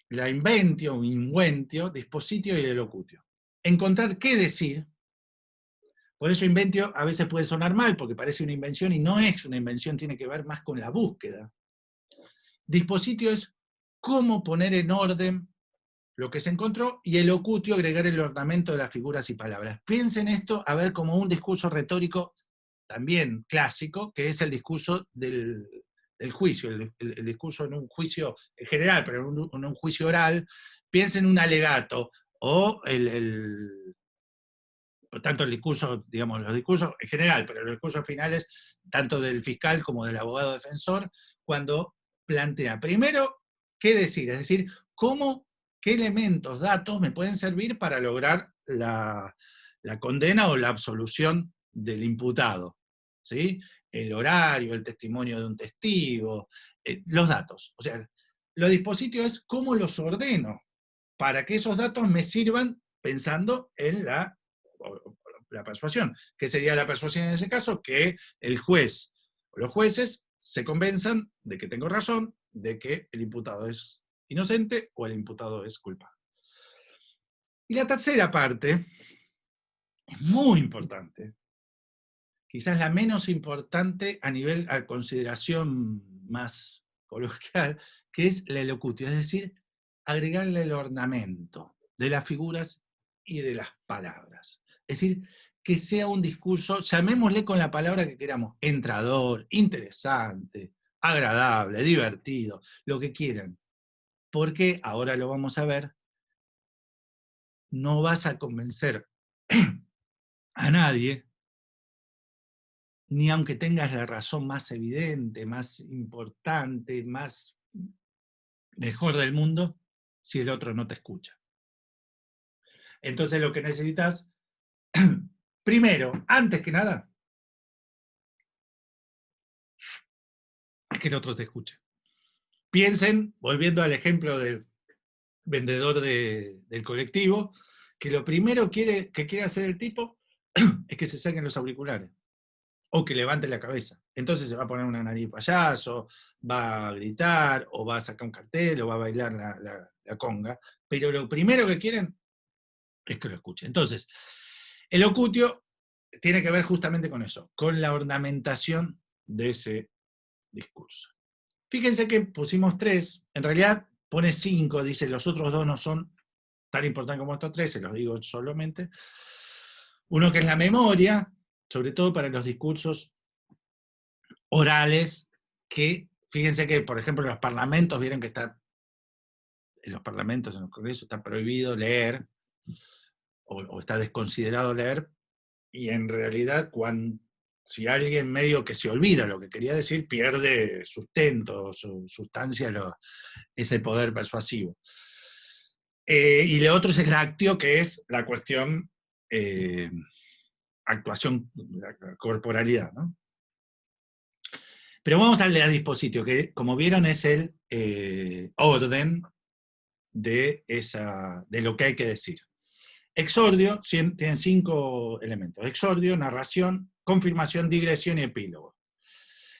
Speaker 1: la inventio, invencio, dispositio y elocutio. Encontrar qué decir. Por eso inventio a veces puede sonar mal, porque parece una invención y no es una invención, tiene que ver más con la búsqueda. Dispositio es cómo poner en orden lo que se encontró, y elocutio, agregar el ornamento de las figuras y palabras. Piensen esto a ver como un discurso retórico también clásico, que es el discurso del juicio, el discurso en un juicio en general, pero en un juicio oral. Piensen un alegato, o tanto el discurso, digamos, los discursos en general, pero los discursos finales, tanto del fiscal como del abogado defensor, cuando plantea primero qué decir, es decir, qué elementos, datos me pueden servir para lograr la condena o la absolución del imputado, ¿sí? El horario, el testimonio de un testigo, los datos. O sea, lo dispositivo es cómo los ordeno para que esos datos me sirvan pensando en la persuasión. ¿Qué sería la persuasión en ese caso? Que el juez o los jueces se convenzan de que tengo razón, de que el imputado es inocente o el imputado es culpable. Y la tercera parte es muy importante, quizás la menos importante a nivel a consideración más coloquial, que es la elocutio, es decir, agregarle el ornamento de las figuras y de las palabras. Es decir, que sea un discurso, llamémosle con la palabra que queramos, entrador, interesante, agradable, divertido, lo que quieran. Porque, ahora lo vamos a ver, no vas a convencer a nadie, ni aunque tengas la razón más evidente, más importante, mejor del mundo, si el otro no te escucha. Entonces lo que necesitas, primero, antes que nada, es que el otro te escuche. Piensen, volviendo al ejemplo del vendedor del colectivo, que lo primero que quiere hacer el tipo es que se saquen los auriculares, o que levante la cabeza. Entonces se va a poner una nariz payaso, va a gritar, o va a sacar un cartel, o va a bailar la conga, pero lo primero que quieren es que lo escuchen. Entonces, el elocutio tiene que ver justamente con eso, con la ornamentación de ese discurso. Fíjense que pusimos tres, en realidad pone 5, dice los otros 2 no son tan importantes como estos 3, se los digo solamente. Uno que es la memoria, sobre todo para los discursos orales, que fíjense que, por ejemplo, en los parlamentos, vieron que en los parlamentos, en los congresos, está prohibido leer, o está desconsiderado leer, y en realidad si alguien medio que se olvida lo que quería decir, pierde sustento, su sustancia, ese poder persuasivo. Y lo otro es el actio, que es la cuestión actuación, la corporalidad, ¿no? Pero vamos al de la dispositio, que como vieron es el orden de lo que hay que decir. Exordio tiene 5 elementos: exordio, narración, confirmación, digresión y epílogo.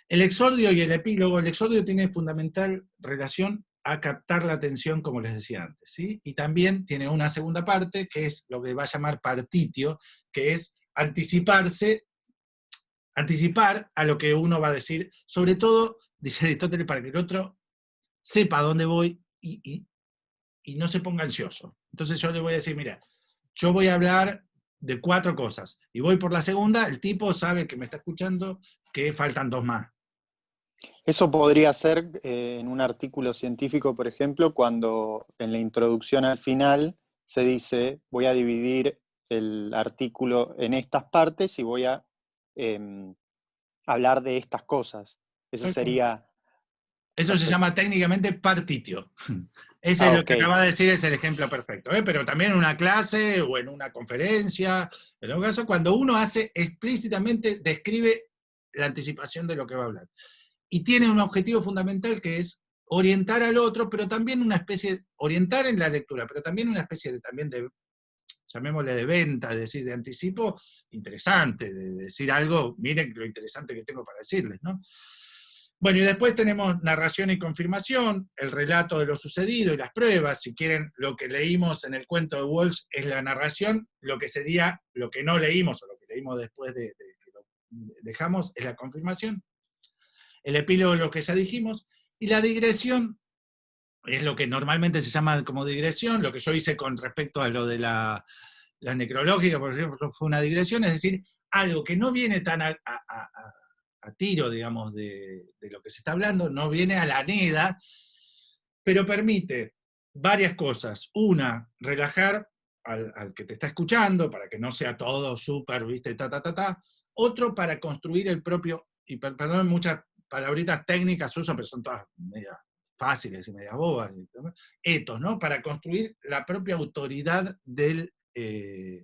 Speaker 1: El exordio y el exordio tiene fundamental relación a captar la atención, como les decía antes, ¿sí? Y también tiene una segunda parte, que es lo que va a llamar partitio, que es anticipar a lo que uno va a decir, sobre todo, dice Aristóteles, para que el otro sepa a dónde voy y no se ponga ansioso. Entonces yo le voy a decir, mira, yo voy a hablar de 4 cosas, y voy por la segunda, el tipo sabe que me está escuchando, que faltan 2 más.
Speaker 4: Eso podría ser en un artículo científico, por ejemplo, cuando en la introducción al final se dice, voy a dividir el artículo en estas partes y voy a hablar de estas cosas. Eso sería...
Speaker 1: Eso se llama técnicamente partitio. Ese es lo que acaba de decir, es el ejemplo perfecto. Pero también en una clase o en una conferencia, en todo caso, cuando uno hace explícitamente, describe la anticipación de lo que va a hablar. Y tiene un objetivo fundamental, que es orientar al otro, pero también una especie, orientar en la lectura, pero también una especie de, llamémosle de venta, es decir, de anticipo interesante, de decir algo, miren lo interesante que tengo para decirles, ¿no? Bueno, y después tenemos narración y confirmación, el relato de lo sucedido y las pruebas. Si quieren, lo que leímos en el cuento de Walsh es la narración, lo que sería lo que no leímos, o lo que leímos después de que lo dejamos, es la confirmación. El epílogo es lo que ya dijimos, y la digresión es lo que normalmente se llama como digresión, lo que yo hice con respecto a lo de la necrológica, por ejemplo, fue una digresión, es decir, algo que no viene tan a tiro, digamos, de lo que se está hablando, no viene a la neda, pero permite varias cosas. Una, relajar al que te está escuchando, para que no sea todo súper, viste, Otro, para construir el propio, y perdón, muchas palabritas técnicas uso, pero son todas medias fáciles y medias bobas, etos, ¿no? Para construir la propia autoridad del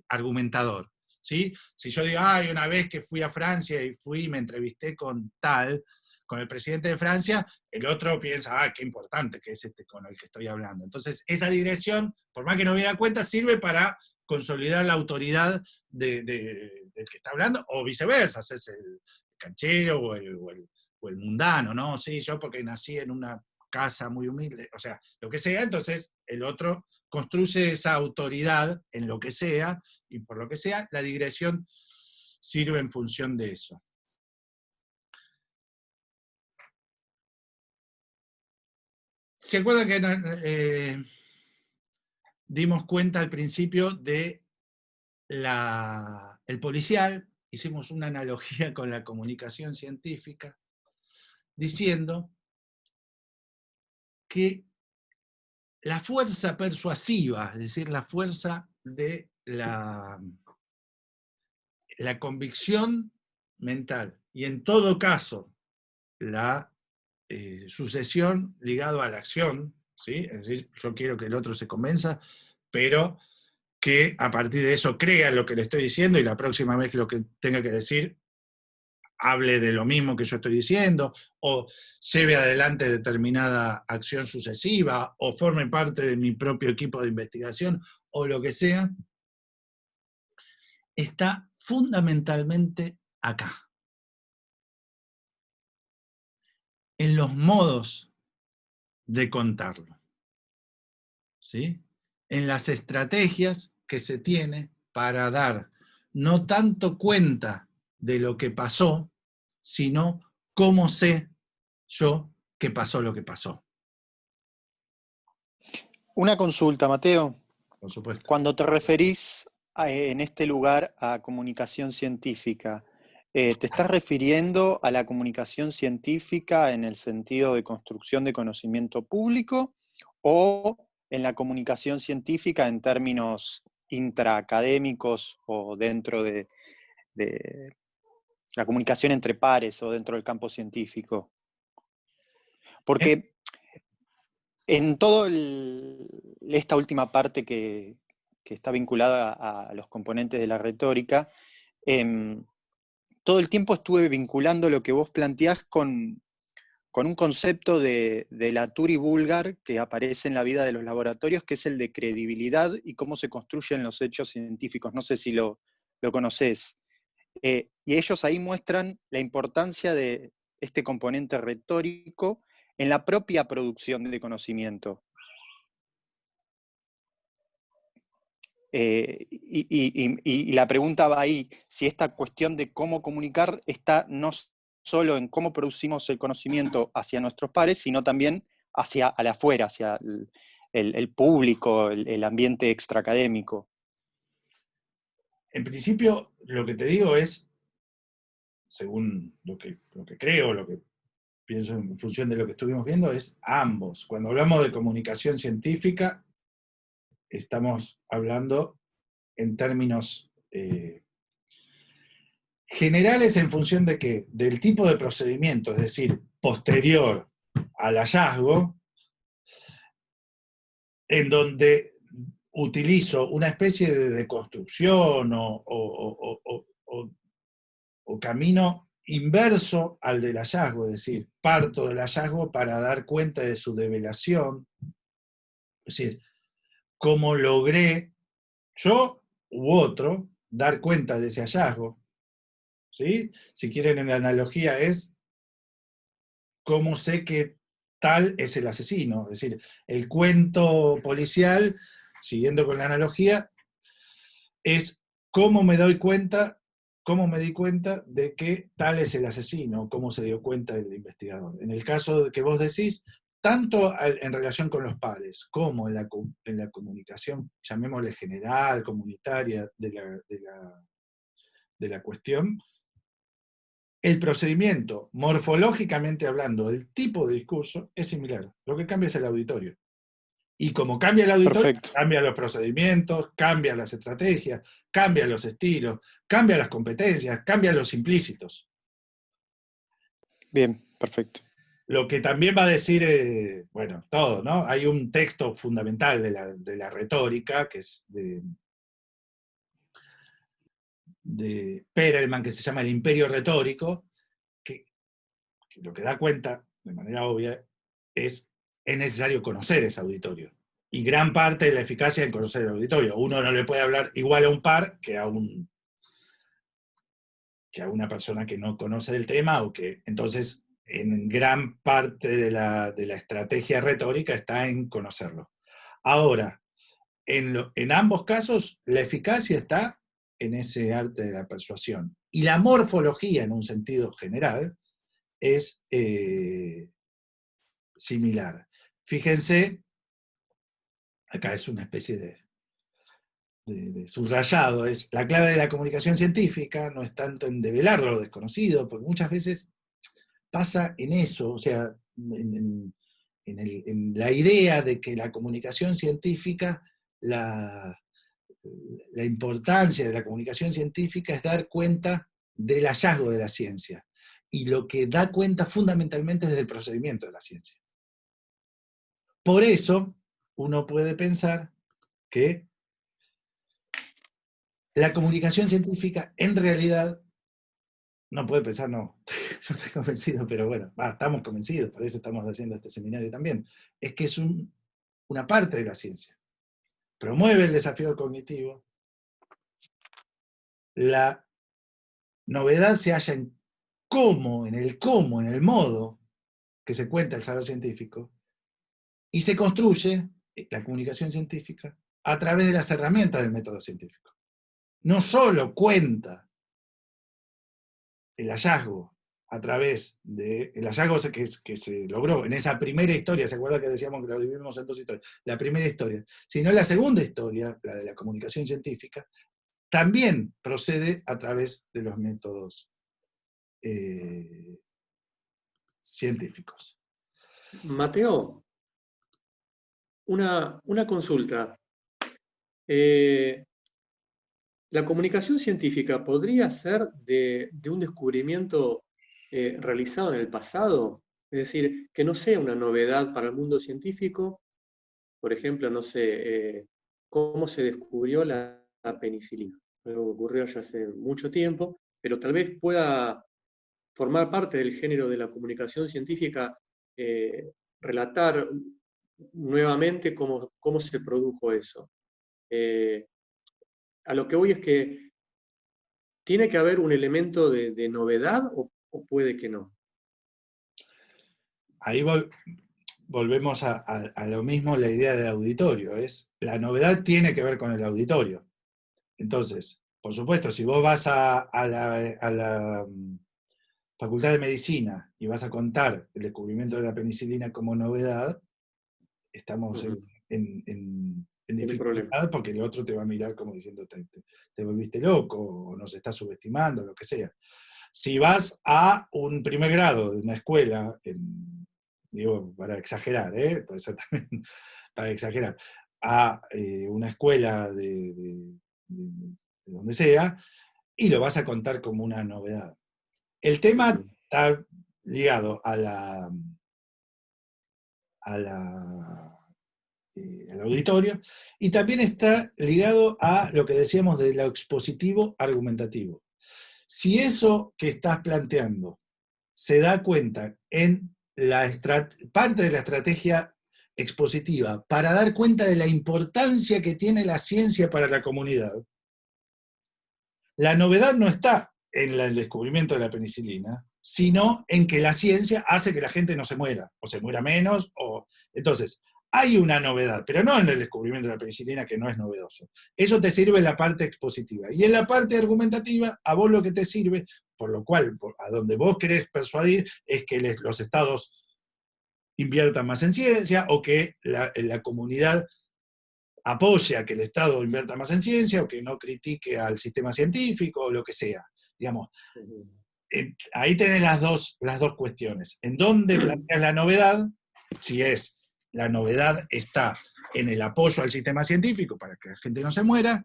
Speaker 1: argumentador. ¿Sí? Si yo digo, una vez que fui a Francia y me entrevisté con el presidente de Francia, el otro piensa, qué importante que es este con el que estoy hablando. Entonces, esa digresión, por más que no me diera cuenta, sirve para consolidar la autoridad del que está hablando, o viceversa, es el canchero o el mundano, ¿no? Sí, yo porque nací en una casa muy humilde, o sea, lo que sea, entonces el otro construye esa autoridad en lo que sea, y por lo que sea, la digresión sirve en función de eso. ¿Se acuerdan que dimos cuenta al principio de el policial? Hicimos una analogía con la comunicación científica, diciendo que la fuerza persuasiva, es decir, la fuerza de la convicción mental, y en todo caso la sucesión ligado a la acción, ¿sí? Es decir, yo quiero que el otro se convenza, pero que a partir de eso crea lo que le estoy diciendo, y la próxima vez lo que tenga que decir hable de lo mismo que yo estoy diciendo, o lleve adelante determinada acción sucesiva, o forme parte de mi propio equipo de investigación, o lo que sea, está fundamentalmente acá. En los modos de contarlo. ¿Sí? En las estrategias que se tiene para dar no tanto cuenta de lo que pasó, sino cómo sé yo que pasó lo que pasó.
Speaker 4: Una consulta, Mateo.
Speaker 1: Por supuesto.
Speaker 4: Cuando te referís en este lugar a comunicación científica, ¿te estás refiriendo a la comunicación científica en el sentido de construcción de conocimiento público o en la comunicación científica en términos intraacadémicos o dentro de la comunicación entre pares o dentro del campo científico? Porque en toda esta última parte que está vinculada a los componentes de la retórica, todo el tiempo estuve vinculando lo que vos planteás con un concepto de la Turi Bulgar que aparece en la vida de los laboratorios, que es el de credibilidad y cómo se construyen los hechos científicos. No sé si lo conocés. Y ellos ahí muestran la importancia de este componente retórico en la propia producción de conocimiento. Y la pregunta va ahí, si esta cuestión de cómo comunicar está no solo en cómo producimos el conocimiento hacia nuestros pares, sino también hacia afuera, hacia el público, el ambiente extraacadémico.
Speaker 1: En principio, lo que te digo es, según lo que creo, lo que pienso en función de lo que estuvimos viendo, es ambos. Cuando hablamos de comunicación científica, estamos hablando en términos generales en función de qué, del tipo de procedimiento, es decir, posterior al hallazgo, en donde utilizo una especie de deconstrucción o camino inverso al del hallazgo, es decir, parto del hallazgo para dar cuenta de su develación, es decir, cómo logré yo u otro dar cuenta de ese hallazgo. ¿Sí? Si quieren, en la analogía es cómo sé que tal es el asesino. Es decir, el cuento policial, siguiendo con la analogía, es cómo me di cuenta de que tal es el asesino, cómo se dio cuenta el investigador. En el caso que vos decís, tanto en relación con los pares, como en la comunicación, llamémosle general, comunitaria, de la cuestión, el procedimiento, morfológicamente hablando, el tipo de discurso es similar. Lo que cambia es el auditorio. Y como cambia el auditorio,
Speaker 4: Perfecto.
Speaker 1: cambian los procedimientos, cambian las estrategias, cambian los estilos, cambian las competencias, cambian los implícitos.
Speaker 4: Bien, perfecto.
Speaker 1: Lo que también va a decir, bueno, todo, ¿no? Hay un texto fundamental de la retórica, que es de Perelman, que se llama El Imperio Retórico, que lo que da cuenta, de manera obvia, es necesario conocer ese auditorio. Y gran parte de la eficacia en conocer el auditorio. Uno no le puede hablar igual a un par que a una persona que no conoce del tema, o que entonces en gran parte de la estrategia retórica está en conocerlo. Ahora, en ambos casos, la eficacia está en ese arte de la persuasión. Y la morfología, en un sentido general, es similar. Fíjense, acá es una especie de subrayado, es la clave de la comunicación científica, no es tanto en develar lo desconocido, porque muchas veces pasa en eso, o sea, en la idea de que la comunicación científica, la importancia de la comunicación científica es dar cuenta del hallazgo de la ciencia, y lo que da cuenta fundamentalmente es del procedimiento de la ciencia. Por eso, uno puede pensar que la comunicación científica, en realidad, no puede pensar, no, yo estoy convencido, pero bueno, estamos convencidos, por eso estamos haciendo este seminario también, es que es una parte de la ciencia. Promueve el desafío cognitivo, la novedad se halla en en el modo que se cuenta el saber científico, y se construye la comunicación científica a través de las herramientas del método científico. No solo cuenta el hallazgo a través del hallazgo que se logró en esa primera historia, ¿se acuerda que decíamos que lo dividimos en dos historias? La primera historia, sino la segunda historia, la de la comunicación científica, también procede a través de los métodos científicos.
Speaker 2: Mateo, una consulta. ¿La comunicación científica podría ser de un descubrimiento realizado en el pasado? Es decir, que no sea una novedad para el mundo científico. Por ejemplo, no sé, cómo se descubrió la penicilina. Algo que ocurrió ya hace mucho tiempo, pero tal vez pueda formar parte del género de la comunicación científica, relatar nuevamente cómo se produjo eso. A lo que voy es que ¿tiene que haber un elemento de novedad o puede que no?
Speaker 1: Ahí volvemos a lo mismo, la idea de auditorio. La novedad tiene que ver con el auditorio. Entonces, por supuesto, si vos vas a la Facultad de Medicina y vas a contar el descubrimiento de la penicilina como novedad, estamos en dificultad porque el otro te va a mirar como diciendo te volviste loco, o nos estás subestimando, lo que sea. Si vas a un primer grado de una escuela, digo, para exagerar, puede ser también para exagerar, a una escuela de donde sea, y lo vas a contar como una novedad. El tema está ligado al auditorio, y también está ligado a lo que decíamos de lo expositivo argumentativo. Si eso que estás planteando se da cuenta en parte de la estrategia expositiva para dar cuenta de la importancia que tiene la ciencia para la comunidad, la novedad no está en el descubrimiento de la penicilina, sino en que la ciencia hace que la gente no se muera, o se muera menos, entonces, hay una novedad, pero no en el descubrimiento de la penicilina, que no es novedoso. Eso te sirve en la parte expositiva. Y en la parte argumentativa, a vos lo que te sirve, por lo cual, a donde vos querés persuadir, es que los estados inviertan más en ciencia, o que la comunidad apoye a que el Estado invierta más en ciencia, o que no critique al sistema científico, o lo que sea. Digamos, ahí tenés las dos cuestiones. ¿En dónde planteas la novedad? Si la novedad está en el apoyo al sistema científico para que la gente no se muera,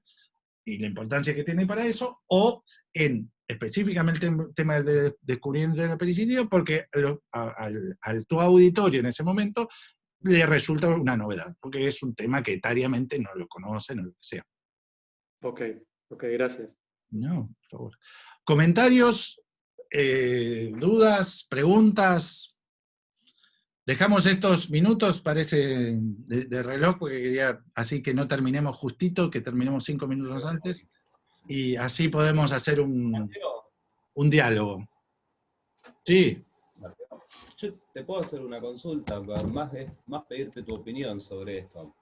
Speaker 1: y la importancia que tiene para eso, o en específicamente el tema del descubrimiento de la penicilina, porque al tu auditorio en ese momento le resulta una novedad, porque es un tema que etariamente no lo conocen o lo que sea.
Speaker 2: Ok, gracias.
Speaker 1: No, por favor. ¿Comentarios, dudas, preguntas? Dejamos estos minutos, parece, de reloj, porque quería, así que no terminemos justito, que terminemos 5 minutos antes, y así podemos hacer un diálogo. Sí.
Speaker 6: Yo te puedo hacer una consulta, más pedirte tu opinión sobre esto.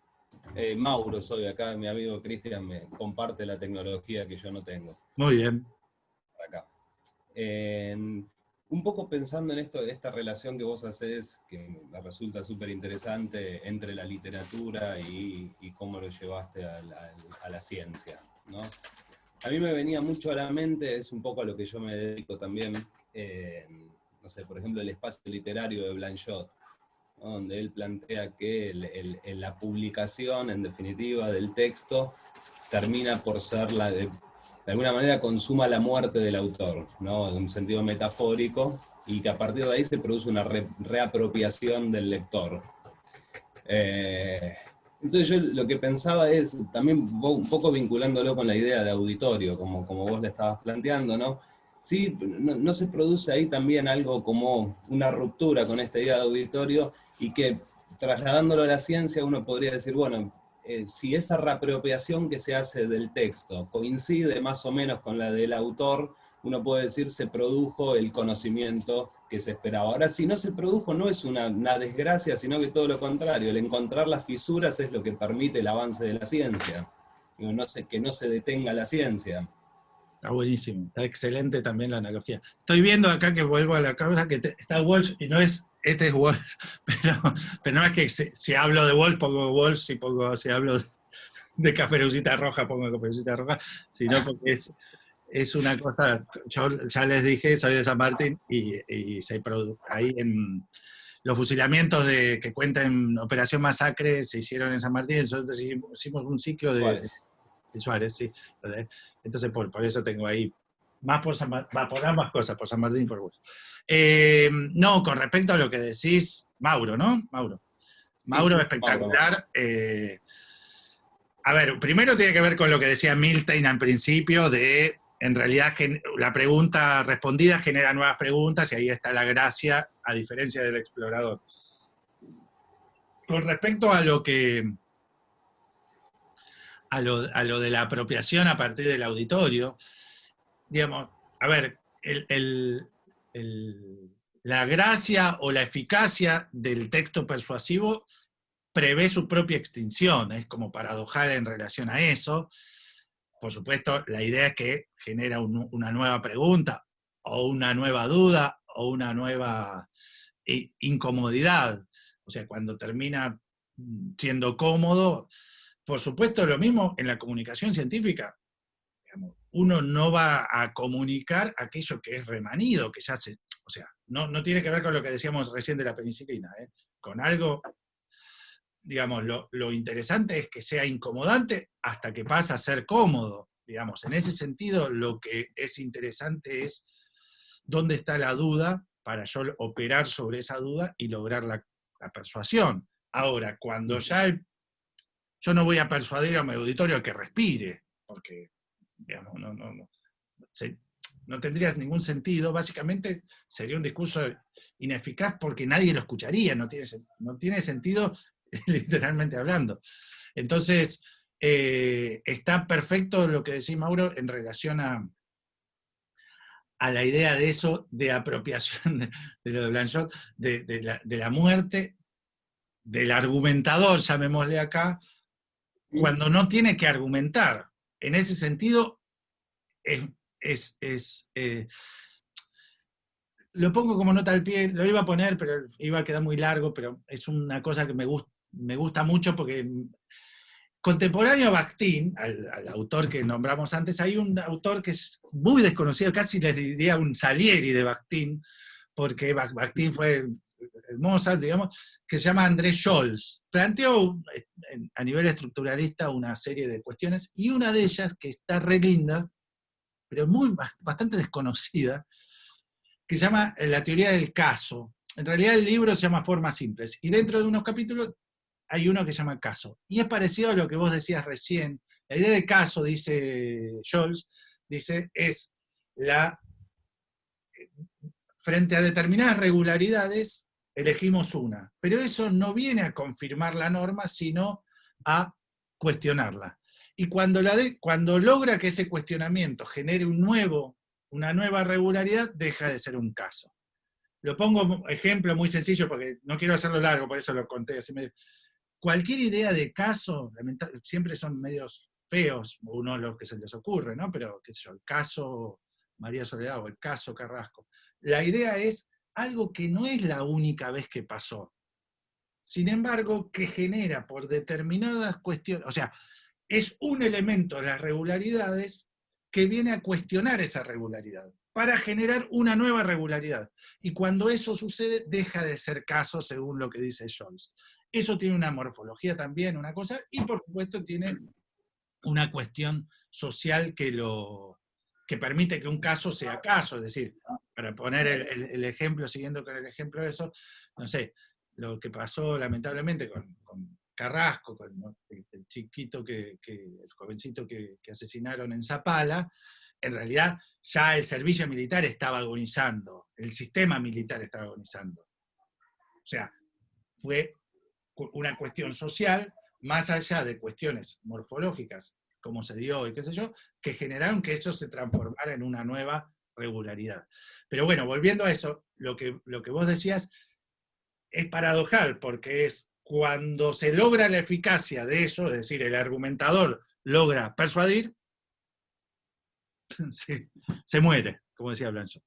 Speaker 6: Mauro soy acá, mi amigo Cristian me comparte la tecnología que yo no tengo.
Speaker 1: Muy bien.
Speaker 6: Acá. Un poco pensando en esta relación que vos hacés, que me resulta súper interesante, entre la literatura y cómo lo llevaste a la ciencia, ¿no? A mí me venía mucho a la mente, es un poco a lo que yo me dedico también, no sé, por ejemplo, el espacio literario de Blanchot, ¿no? Donde él plantea que la publicación, en definitiva, del texto, termina por ser de alguna manera consuma la muerte del autor, ¿no? En un sentido metafórico, y que a partir de ahí se produce una reapropiación del lector. Entonces yo lo que pensaba es, también un poco vinculándolo con la idea de auditorio, como vos le estabas planteando, ¿no? Sí, no se produce ahí también algo como una ruptura con esta idea de auditorio, y que trasladándolo a la ciencia uno podría decir, bueno, si esa reapropiación que se hace del texto coincide más o menos con la del autor, uno puede decir se produjo el conocimiento que se esperaba. Ahora, si no se produjo, no es una desgracia, sino que todo lo contrario. El encontrar las fisuras es lo que permite el avance de la ciencia. Que no se detenga la ciencia.
Speaker 1: Está buenísimo, está excelente también la analogía. Estoy viendo acá que vuelvo a la causa que está Walsh y no es, este es Walsh, pero no es que si hablo de Walsh pongo Walsh, si hablo de Caperucita Roja pongo Caperucita Roja, sino porque es una cosa, yo ya les dije, soy de San Martín y ahí en los fusilamientos que cuentan Operación Masacre se hicieron en San Martín, nosotros hicimos un ciclo de Suárez, sí. Entonces por eso tengo ahí, más por ambas cosas, por San Martín y por vos. No, con respecto a lo que decís, Mauro, ¿no? Mauro,
Speaker 6: Sí,
Speaker 1: espectacular. A ver, primero tiene que ver con lo que decía Milstein al principio, en realidad, la pregunta respondida genera nuevas preguntas, y ahí está la gracia, a diferencia del explorador. Con respecto a lo que... A lo de la apropiación a partir del auditorio, digamos, a ver, la gracia o la eficacia del texto persuasivo prevé su propia extinción, es como paradojal en relación a eso. Por supuesto, la idea es que genera una nueva pregunta, o una nueva duda, o una nueva incomodidad. O sea, cuando termina siendo cómodo. Por supuesto, lo mismo en la comunicación científica. Uno no va a comunicar aquello que es remanido, que ya se... O sea, no tiene que ver con lo que decíamos recién de la penicilina, ¿eh? Con algo, digamos, lo interesante es que sea incomodante hasta que pasa a ser cómodo. Digamos, en ese sentido, lo que es interesante es dónde está la duda para yo operar sobre esa duda y lograr la persuasión. Ahora, cuando ya yo no voy a persuadir a mi auditorio a que respire, porque digamos, no tendría ningún sentido, básicamente sería un discurso ineficaz porque nadie lo escucharía, no tiene sentido literalmente hablando. Entonces, está perfecto lo que decís, Mauro, en relación a la idea de eso, de apropiación de lo de Blanchot, de la muerte, del argumentador, llamémosle acá, cuando no tiene que argumentar. En ese sentido, lo pongo como nota al pie, lo iba a poner, pero iba a quedar muy largo, pero es una cosa que me gusta mucho porque contemporáneo a Bakhtin, al autor que nombramos antes, hay un autor que es muy desconocido, casi les diría un Salieri de Bakhtin, porque Bakhtin fue el Mozart, digamos, que se llama André Scholz. Planteó a nivel estructuralista una serie de cuestiones, y una de ellas, que está re linda, pero bastante desconocida, que se llama La teoría del caso. En realidad el libro se llama Formas simples, y dentro de unos capítulos hay uno que se llama caso. Y es parecido a lo que vos decías recién. La idea de caso, dice Scholz, es frente a determinadas regularidades, elegimos una. Pero eso no viene a confirmar la norma, sino a cuestionarla. Y cuando logra que ese cuestionamiento genere una nueva regularidad, deja de ser un caso. Lo pongo ejemplo muy sencillo porque no quiero hacerlo largo, por eso lo conté así medio. Cualquier idea de caso, siempre son medios feos, uno lo que se les ocurre, ¿no? Pero, qué sé yo, el caso María Soledad o el caso Carrasco. La idea es algo que no es la única vez que pasó. Sin embargo, que genera por determinadas cuestiones, o sea, es un elemento de las regularidades que viene a cuestionar esa regularidad, para generar una nueva regularidad. Y cuando eso sucede, deja de ser caso, según lo que dice Scholz. Eso tiene una morfología también, una cosa, y por supuesto tiene una cuestión social que permite que un caso sea caso. Es decir, para poner el ejemplo, siguiendo con el ejemplo de eso, no sé, lo que pasó lamentablemente con Carrasco, con el chiquito, el jovencito que asesinaron en Zapala, en realidad ya el servicio militar estaba agonizando, el sistema militar estaba agonizando. O sea, fue una cuestión social, más allá de cuestiones morfológicas, como se dio y qué sé yo, que generaron que eso se transformara en una nueva regularidad. Pero bueno, volviendo a eso, lo que vos decías es paradojal, porque es cuando se logra la eficacia de eso, es decir, el argumentador logra persuadir, se muere, como decía Blanchot.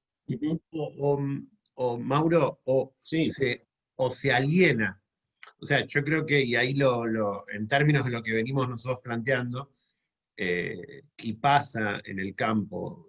Speaker 5: O Mauro,
Speaker 7: Sí.
Speaker 5: o se aliena. O sea, yo creo que, y ahí en términos de lo que venimos nosotros planteando, y pasa en el campo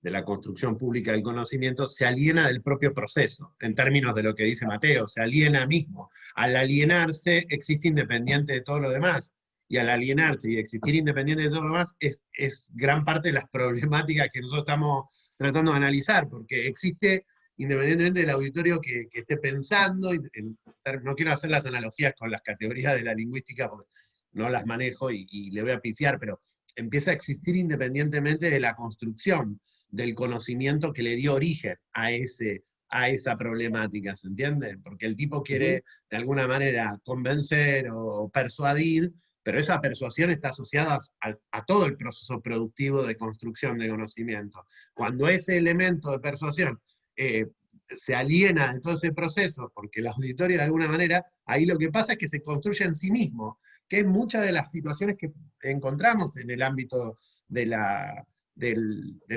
Speaker 5: de la construcción pública del conocimiento, se aliena del propio proceso, en términos de lo que dice Mateo, se aliena mismo. Al alienarse, existe independiente de todo lo demás, y al alienarse y existir independiente de todo lo demás, es gran parte de las problemáticas que nosotros estamos tratando de analizar, porque existe, independientemente del auditorio que esté pensando, no quiero hacer las analogías con las categorías de la lingüística, porque no las manejo y le voy a pifiar, pero empieza a existir independientemente de la construcción del conocimiento que le dio origen a esa problemática, ¿se entiende? Porque el tipo quiere, de alguna manera, convencer o persuadir, pero esa persuasión está asociada a todo el proceso productivo de construcción de conocimiento. Cuando ese elemento de persuasión se aliena de todo ese proceso, porque el auditorio de alguna manera, ahí lo que pasa es que se construye en sí mismo, que es muchas de las situaciones que encontramos en el ámbito del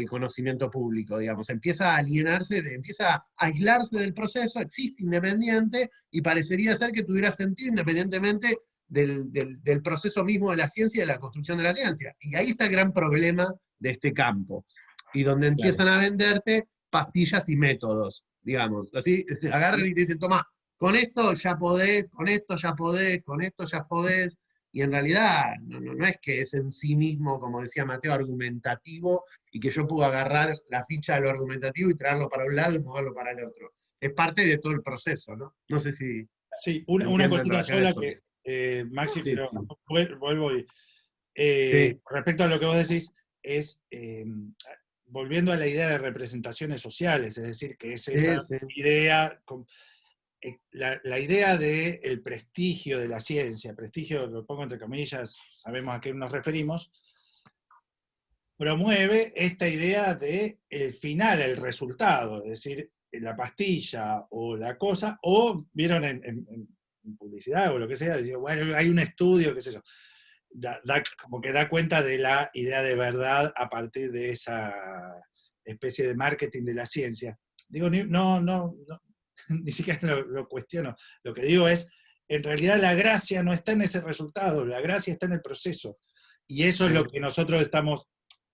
Speaker 5: conocimiento público, digamos. Empieza a alienarse, empieza a aislarse del proceso, existe independiente, y parecería ser que tuviera sentido independientemente del proceso mismo de la ciencia y de la construcción de la ciencia. Y ahí está el gran problema de este campo, y donde empiezan a venderte pastillas y métodos, digamos. Así, agarran y te dicen, toma, con esto ya podés, con esto ya podés, con esto ya podés, y en realidad no es que es en sí mismo, como decía Mateo, argumentativo, y que yo puedo agarrar la ficha de lo argumentativo y traerlo para un lado y moverlo para el otro. Es parte de todo el proceso, ¿no? No sé si...
Speaker 1: Sí, una cosita sola que, Maxi,
Speaker 7: Sí,
Speaker 1: pero
Speaker 7: sí.
Speaker 1: vuelvo y...
Speaker 5: Sí.
Speaker 1: Respecto a lo que vos decís, es volviendo a la idea de representaciones sociales, es decir, que es esa idea, la idea del prestigio de la ciencia, prestigio, lo pongo entre comillas, sabemos a qué nos referimos, promueve esta idea de el final, el resultado, es decir, la pastilla o la cosa, o vieron en publicidad o lo que sea, digo, bueno, hay un estudio, qué sé yo, como que da cuenta de la idea de verdad a partir de esa especie de marketing de la ciencia. Digo, ni siquiera lo cuestiono. Lo que digo es, en realidad la gracia no está en ese resultado, la gracia está en el proceso. Y eso es lo que nosotros estamos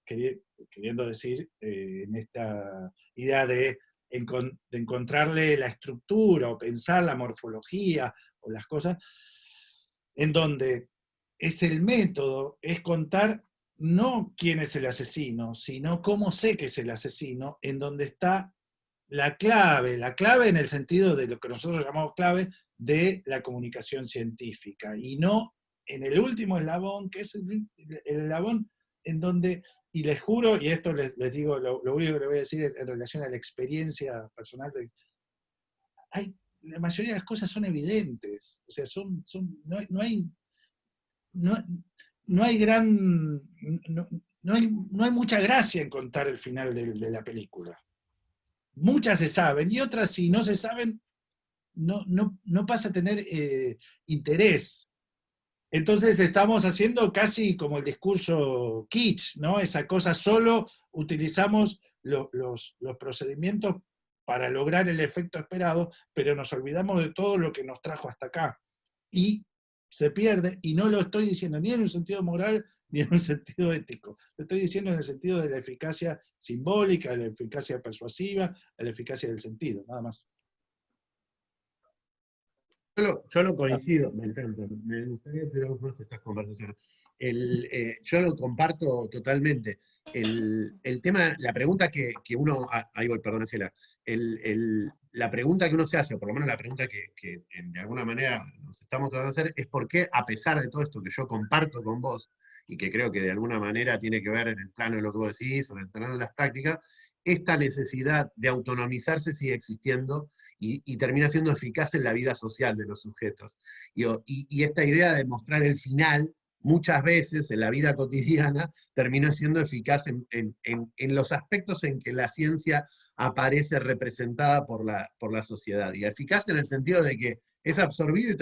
Speaker 1: queriendo decir en esta idea de encontrarle la estructura o pensar la morfología o las cosas, en donde es el método, es contar no quién es el asesino, sino cómo sé que es el asesino, en donde está la clave en el sentido de lo que nosotros llamamos clave de la comunicación científica, y no en el último eslabón, que es el eslabón en donde, y les juro, y esto les digo, lo único que les voy a decir en relación a la experiencia personal, la mayoría de las cosas son evidentes, o sea, no hay mucha gracia en contar el final de la película. Muchas se saben, y otras si no se saben, no pasa a tener interés. Entonces estamos haciendo casi como el discurso kitsch, ¿no? Esa cosa, solo utilizamos los procedimientos para lograr el efecto esperado, pero nos olvidamos de todo lo que nos trajo hasta acá. Y se pierde, y no lo estoy diciendo ni en un sentido moral ni en un sentido ético. Lo estoy diciendo en el sentido de la eficacia simbólica, de la eficacia persuasiva, de la eficacia del sentido, nada más.
Speaker 5: Yo lo coincido, me encanta, me gustaría tener más estas conversaciones. Yo lo comparto totalmente. El tema, la pregunta que uno, ahí voy, perdón Ángela, la pregunta que uno se hace, o por lo menos la pregunta que de alguna manera nos estamos tratando de hacer, es por qué, a pesar de todo esto que yo comparto con vos, y que creo que de alguna manera tiene que ver en el plano de lo que vos decís, o en el plano de las prácticas, esta necesidad de autonomizarse sigue existiendo, y termina siendo eficaz en la vida social de los sujetos. Y esta idea de mostrar el final, muchas veces en la vida cotidiana, termina siendo eficaz en los aspectos en que la ciencia aparece representada por la sociedad. Y eficaz en el sentido de que es absorbido y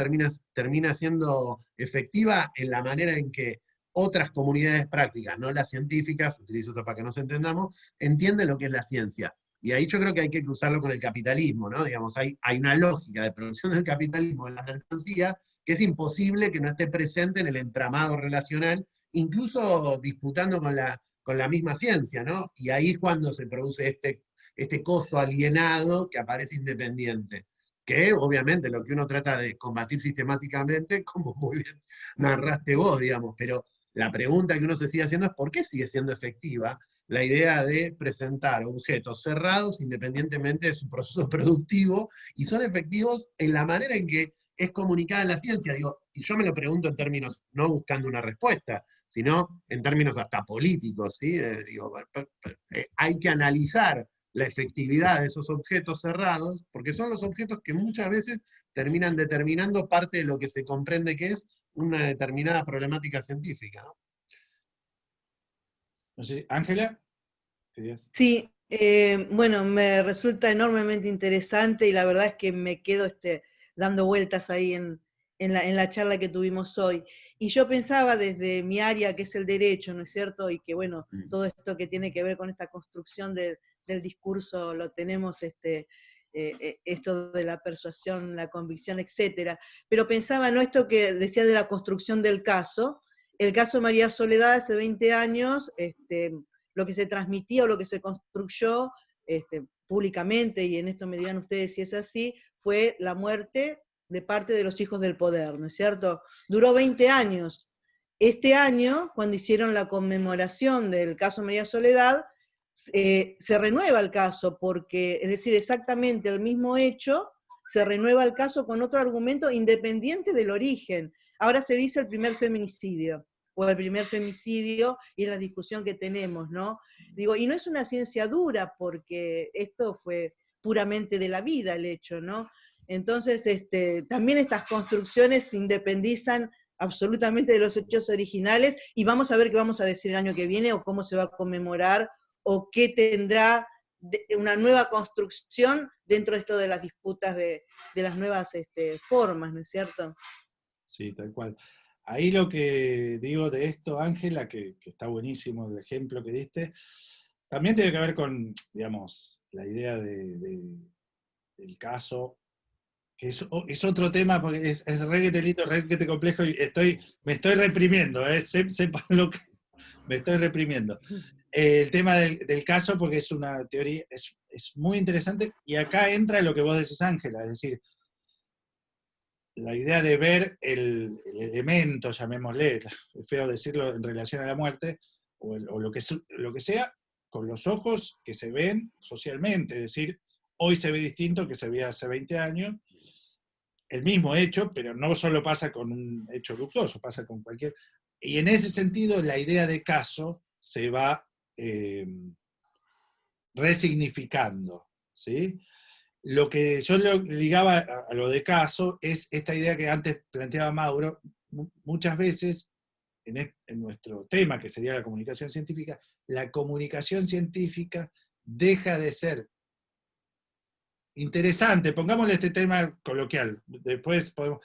Speaker 5: termina siendo efectiva en la manera en que otras comunidades prácticas, no las científicas, utilizo esto para que nos entendamos, entienden lo que es la ciencia. Y ahí yo creo que hay que cruzarlo con el capitalismo, ¿no? Digamos, hay una lógica de producción del capitalismo en la mercancía que es imposible que no esté presente en el entramado relacional, incluso disputando con la misma ciencia, ¿no? Y ahí es cuando se produce este coso alienado que aparece independiente, que obviamente lo que uno trata de combatir sistemáticamente, como muy bien narraste vos, digamos, pero la pregunta que uno se sigue haciendo es ¿por qué sigue siendo efectiva la idea de presentar objetos cerrados independientemente de su proceso productivo, y son efectivos en la manera en que es comunicada la ciencia? Digo, y yo me lo pregunto en términos, no buscando una respuesta, sino en términos hasta políticos, ¿sí? Digo, hay que analizar la efectividad de esos objetos cerrados, porque son los objetos que muchas veces terminan determinando parte de lo que se comprende que es una determinada problemática científica, ¿no?
Speaker 1: No sé, Ángela, ¿querías?
Speaker 7: Sí, bueno, me resulta enormemente interesante y la verdad es que me quedo dando vueltas ahí en la charla que tuvimos hoy. Y yo pensaba desde mi área, que es el derecho, ¿no es cierto? Y que bueno, todo esto que tiene que ver con esta construcción del discurso lo tenemos, esto de la persuasión, la convicción, etcétera. Pero pensaba, ¿no? Esto que decía de la construcción del caso, el caso María Soledad hace 20 años, lo que se transmitía o lo que se construyó públicamente, y en esto me dirán ustedes si es así, fue la muerte de parte de los hijos del poder, ¿no es cierto? Duró 20 años. Este año, cuando hicieron la conmemoración del caso María Soledad, se renueva el caso, porque, es decir, exactamente el mismo hecho, se renueva el caso con otro argumento independiente del origen. Ahora se dice el primer feminicidio, o el primer femicidio, y es la discusión que tenemos, ¿no? Digo, y no es una ciencia dura, porque esto fue puramente de la vida el hecho, ¿no? Entonces, también estas construcciones se independizan absolutamente de los hechos originales, y vamos a ver qué vamos a decir el año que viene, o cómo se va a conmemorar, o qué tendrá una nueva construcción dentro de esto de las disputas de las nuevas formas, ¿no es cierto?
Speaker 1: Sí, tal cual. Ahí lo que digo de esto, Ángela, que está buenísimo el ejemplo que diste, también tiene que ver con, digamos, la idea del caso, que es otro tema, porque es requete lindo, requete complejo, y me estoy reprimiendo, sepan lo que me estoy reprimiendo. El tema del caso, porque es una teoría, es muy interesante, y acá entra lo que vos decís, Ángela, es decir, la idea de ver el elemento, llamémosle, es feo decirlo en relación a la muerte, o lo que sea, con los ojos que se ven socialmente, es decir, hoy se ve distinto que se veía hace 20 años, el mismo hecho, pero no solo pasa con un hecho luctuoso, pasa con cualquier... Y en ese sentido, la idea de caso se va resignificando, ¿sí? Lo que yo ligaba a lo de caso es esta idea que antes planteaba Mauro, muchas veces en nuestro tema, que sería la comunicación científica deja de ser interesante, pongámosle este tema coloquial, después podemos,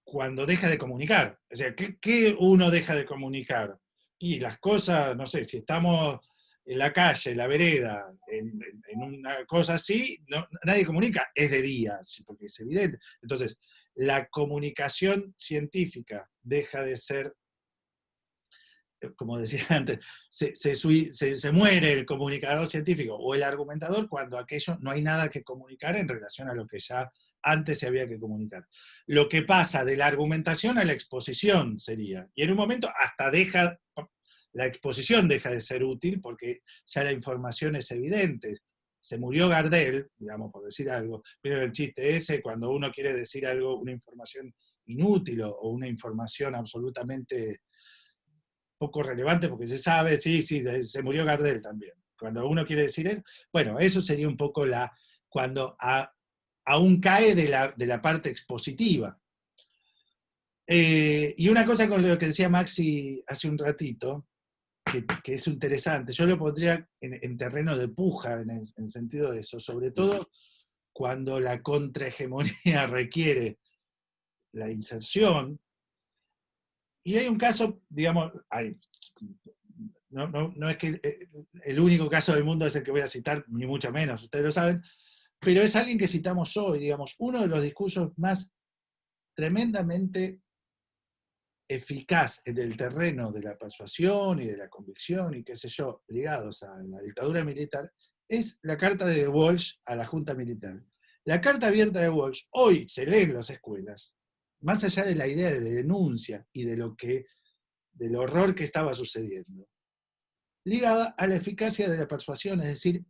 Speaker 1: cuando deja de comunicar. O sea, ¿qué uno deja de comunicar? Y las cosas, no sé, si estamos en la calle, en la vereda, en una cosa así, nadie comunica, es de día, porque es evidente. Entonces, la comunicación científica deja de ser, como decía antes, se muere el comunicador científico o el argumentador cuando aquello no hay nada que comunicar en relación a lo que ya antes se había que comunicar. Lo que pasa de la argumentación a la exposición sería, y en un momento hasta la exposición deja de ser útil porque ya la información es evidente. Se murió Gardel, digamos, por decir algo, pero el chiste ese, cuando uno quiere decir algo, una información inútil o una información absolutamente poco relevante porque se sabe, sí, se murió Gardel también. Cuando uno quiere decir eso, bueno, eso sería un poco cuando aún cae de la parte expositiva. Y una cosa con lo que decía Maxi hace un ratito, que es interesante, yo lo pondría en terreno de puja, en el sentido de eso, sobre todo cuando la contrahegemonía requiere la inserción, Y hay un caso, digamos, no es que el único caso del mundo es el que voy a citar, ni mucho menos, ustedes lo saben, pero es alguien que citamos hoy, digamos, uno de los discursos más tremendamente eficaz en el terreno de la persuasión y de la convicción y qué sé yo, ligados a la dictadura militar, es la carta de Walsh a la Junta Militar. La carta abierta de Walsh hoy se lee en las escuelas, más allá de la idea de denuncia y del horror que estaba sucediendo, ligada a la eficacia de la persuasión, es decir,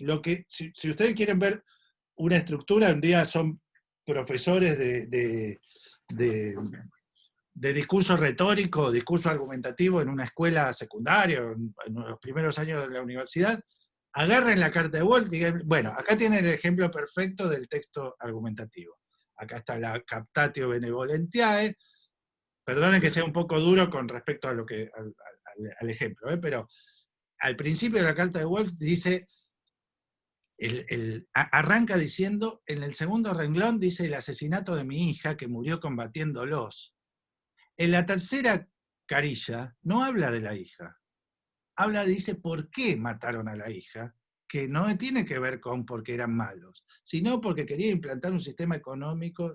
Speaker 1: si ustedes quieren ver una estructura, un día son profesores de discurso retórico, discurso argumentativo en una escuela secundaria, en los primeros años de la universidad, agarren la carta de Walsh y digan, bueno, acá tienen el ejemplo perfecto del texto argumentativo. Acá está la captatio benevolentiae, perdonen que sea un poco duro con respecto a al ejemplo, pero al principio de la carta de Walsh dice, arranca diciendo, en el segundo renglón dice el asesinato de mi hija que murió combatiéndolos. En la tercera carilla no habla de la hija, dice por qué mataron a la hija, que no tiene que ver con porque eran malos, sino porque quería implantar un sistema económico,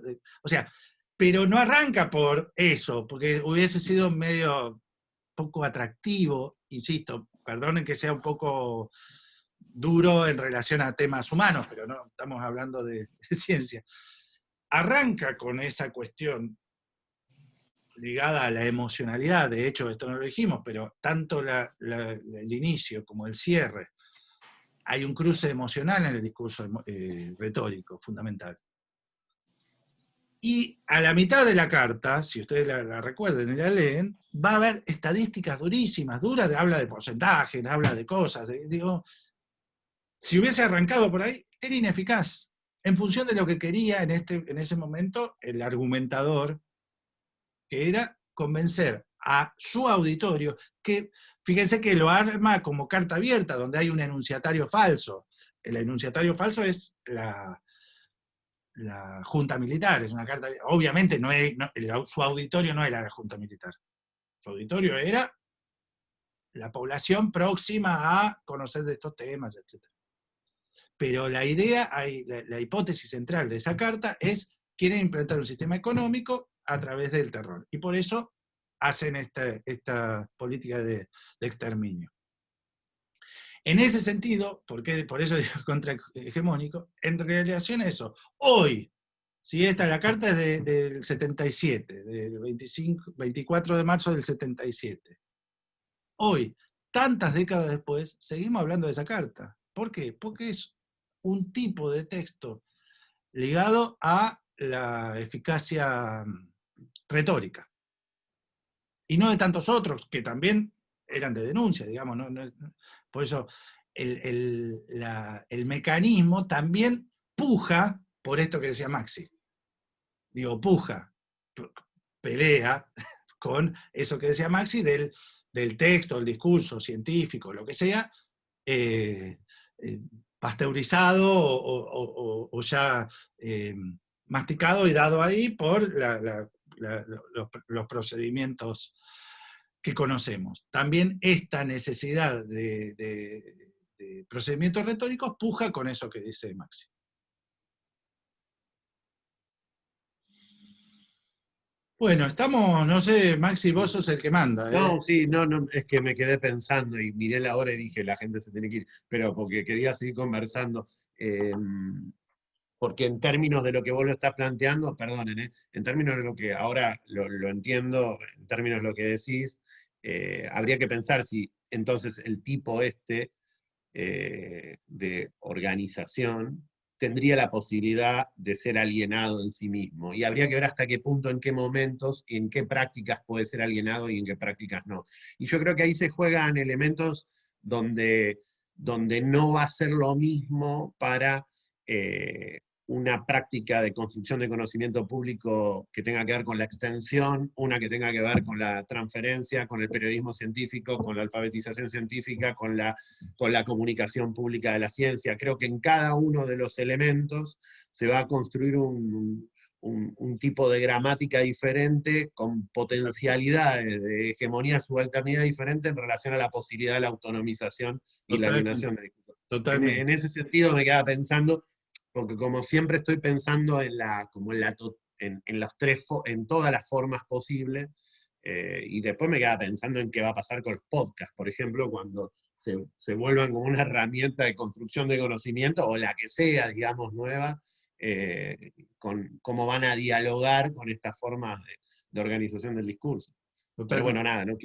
Speaker 1: pero no arranca por eso, porque hubiese sido medio poco atractivo, insisto, perdonen que sea un poco duro en relación a temas humanos, pero no estamos hablando de ciencia. Arranca con esa cuestión ligada a la emocionalidad, de hecho esto no lo dijimos, pero tanto el inicio como el cierre, hay un cruce emocional en el discurso retórico, fundamental. Y a la mitad de la carta, si ustedes la recuerden y la leen, va a haber estadísticas durísimas, duras, habla de porcentajes, habla de cosas, digo, si hubiese arrancado por ahí, era ineficaz, en función de lo que quería en ese momento el argumentador, que era convencer a su auditorio, que fíjense que lo arma como carta abierta, donde hay un enunciatario falso. El enunciatario falso es la Junta Militar, es una carta, obviamente su auditorio no era la Junta Militar, su auditorio era la población próxima a conocer de estos temas, etc. Pero la idea, la hipótesis central de esa carta es, quieren implantar un sistema económico a través del terror, y por eso hacen esta política de exterminio. En ese sentido, por eso digo contrahegemónico, en relación a eso, hoy, si la carta es del 77, del 24 de marzo del 77, hoy, tantas décadas después, seguimos hablando de esa carta. ¿Por qué? Porque es un tipo de texto ligado a la eficacia retórica. Y no de tantos otros, que también eran de denuncia, digamos. Por eso el mecanismo también puja por esto que decía Maxi. Digo, puja, pelea con eso que decía Maxi del texto, el discurso científico, lo que sea, pasteurizado o ya masticado y dado ahí por los procedimientos que conocemos. También esta necesidad de procedimientos retóricos puja con eso que dice Maxi. Bueno, estamos, no sé, Maxi, vos sos el que manda.
Speaker 5: No, sí, no, es que me quedé pensando y miré la hora y dije, la gente se tiene que ir, pero porque quería seguir conversando, porque en términos de lo que vos lo estás planteando, perdonen, en términos de lo que ahora lo entiendo, en términos de lo que decís, habría que pensar si entonces el tipo de organización tendría la posibilidad de ser alienado en sí mismo. Y habría que ver hasta qué punto, en qué momentos, en qué prácticas puede ser alienado y en qué prácticas no. Y yo creo que ahí se juegan elementos donde no va a ser lo mismo para una práctica de construcción de conocimiento público que tenga que ver con la extensión, una que tenga que ver con la transferencia, con el periodismo científico, con la alfabetización científica, con la comunicación pública de la ciencia. Creo que en cada uno de los elementos se va a construir un un tipo de gramática diferente, con potencialidades de hegemonía subalternidad diferente en relación a la posibilidad de la autonomización y la alienación de discursos.
Speaker 1: Totalmente.
Speaker 5: En ese sentido me quedaba pensando, porque como siempre estoy pensando en en todas las formas posibles, y después me quedaba pensando en qué va a pasar con los podcasts, por ejemplo, cuando se vuelvan como una herramienta de construcción de conocimiento, o la que sea, digamos, nueva, con cómo van a dialogar con estas formas de organización del discurso. Pero
Speaker 1: Totalmente.
Speaker 5: bueno, nada, no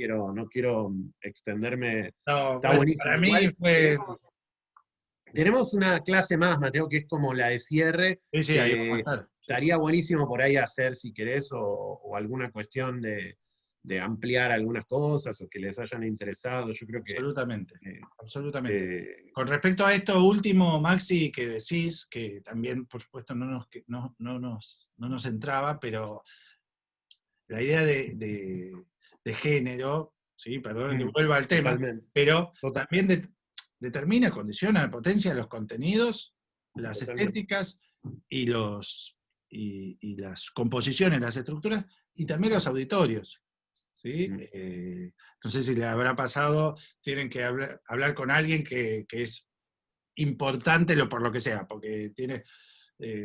Speaker 5: quiero extenderme.
Speaker 1: No,
Speaker 5: Está
Speaker 1: bueno,
Speaker 5: buenísimo.
Speaker 1: para mí
Speaker 5: Igual
Speaker 1: fue...
Speaker 5: tenemos una clase más, Mateo, que es como la de cierre,
Speaker 1: Sí, sí, ahí vamos a
Speaker 5: que
Speaker 1: estar. Sí.
Speaker 5: estaría buenísimo por ahí hacer, si querés, o alguna cuestión de ampliar algunas cosas, o que les hayan interesado. Yo creo que...
Speaker 1: Absolutamente, absolutamente.
Speaker 5: eh,
Speaker 1: Con respecto a esto último, Maxi, que decís, que también, por supuesto, no nos entraba, pero la idea de género, ¿sí? Perdón que vuelva al tema,
Speaker 5: totalmente.
Speaker 1: pero
Speaker 5: Total.
Speaker 1: también determina, condiciona, potencia los contenidos, las
Speaker 5: Totalmente.
Speaker 1: estéticas y las composiciones, las estructuras, y también los auditorios. ¿Sí? No sé si le habrá pasado, tienen que hablar con alguien que es importante por lo que sea, porque tiene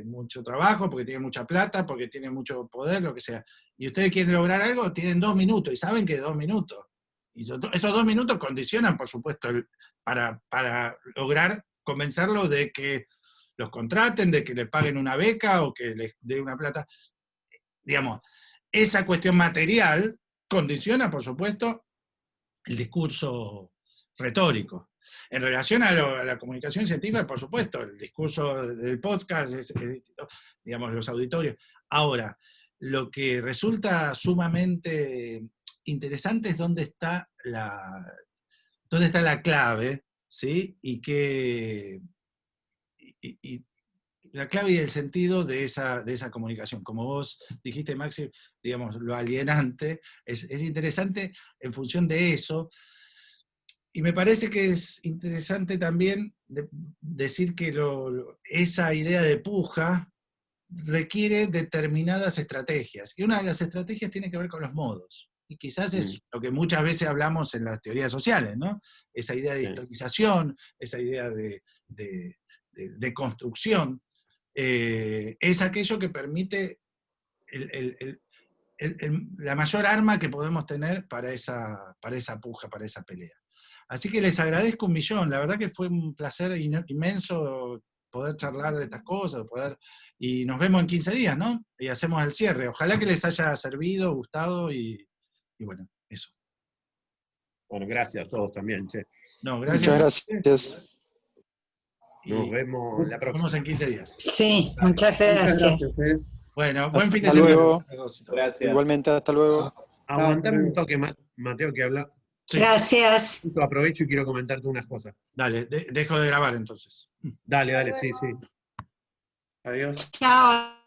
Speaker 1: mucho trabajo, porque tiene mucha plata, porque tiene mucho poder, lo que sea. Y ustedes quieren lograr algo, tienen 2 minutos, y saben que 2 minutos. Y esos 2 minutos condicionan, por supuesto, para lograr convencerlos de que los contraten, de que les paguen una beca o que les den una plata. Digamos, esa cuestión material condiciona, por supuesto, el discurso retórico. En relación a la comunicación científica, por supuesto, el discurso del podcast, digamos, los auditorios. Ahora, lo que resulta sumamente interesante es dónde está la clave, ¿sí? Y la clave y el sentido de esa comunicación. Como vos dijiste, Maxi, digamos, lo alienante, es interesante en función de eso. Y me parece que es interesante también decir que esa idea de puja requiere determinadas estrategias. Y una de las estrategias tiene que ver con los modos. Y quizás es lo que muchas veces hablamos en las teorías sociales, ¿no? Esa idea de historización, esa idea de construcción, es aquello que permite la mayor arma que podemos tener para esa puja, para esa pelea. Así que les agradezco un millón, la verdad que fue un placer inmenso poder charlar de estas cosas, y nos vemos en 15 días, ¿no? Y hacemos el cierre. Ojalá que les haya servido, gustado, y bueno, eso.
Speaker 5: Bueno, gracias a todos también, che.
Speaker 1: No, gracias.
Speaker 4: Muchas gracias.
Speaker 5: Nos vemos la próxima.
Speaker 1: Nos vemos en 15 días.
Speaker 8: Sí, muchas gracias.
Speaker 1: Bueno, buen fin de
Speaker 4: Hasta
Speaker 1: semana.
Speaker 4: luego.
Speaker 6: Gracias.
Speaker 4: Igualmente, hasta luego.
Speaker 5: Aguantame un toque, Mateo, que habla.
Speaker 1: Sí.
Speaker 8: Gracias.
Speaker 5: Aprovecho y quiero comentarte unas cosas.
Speaker 1: Dale, dejo de grabar entonces.
Speaker 5: Dale, sí. Adiós.
Speaker 8: Chao.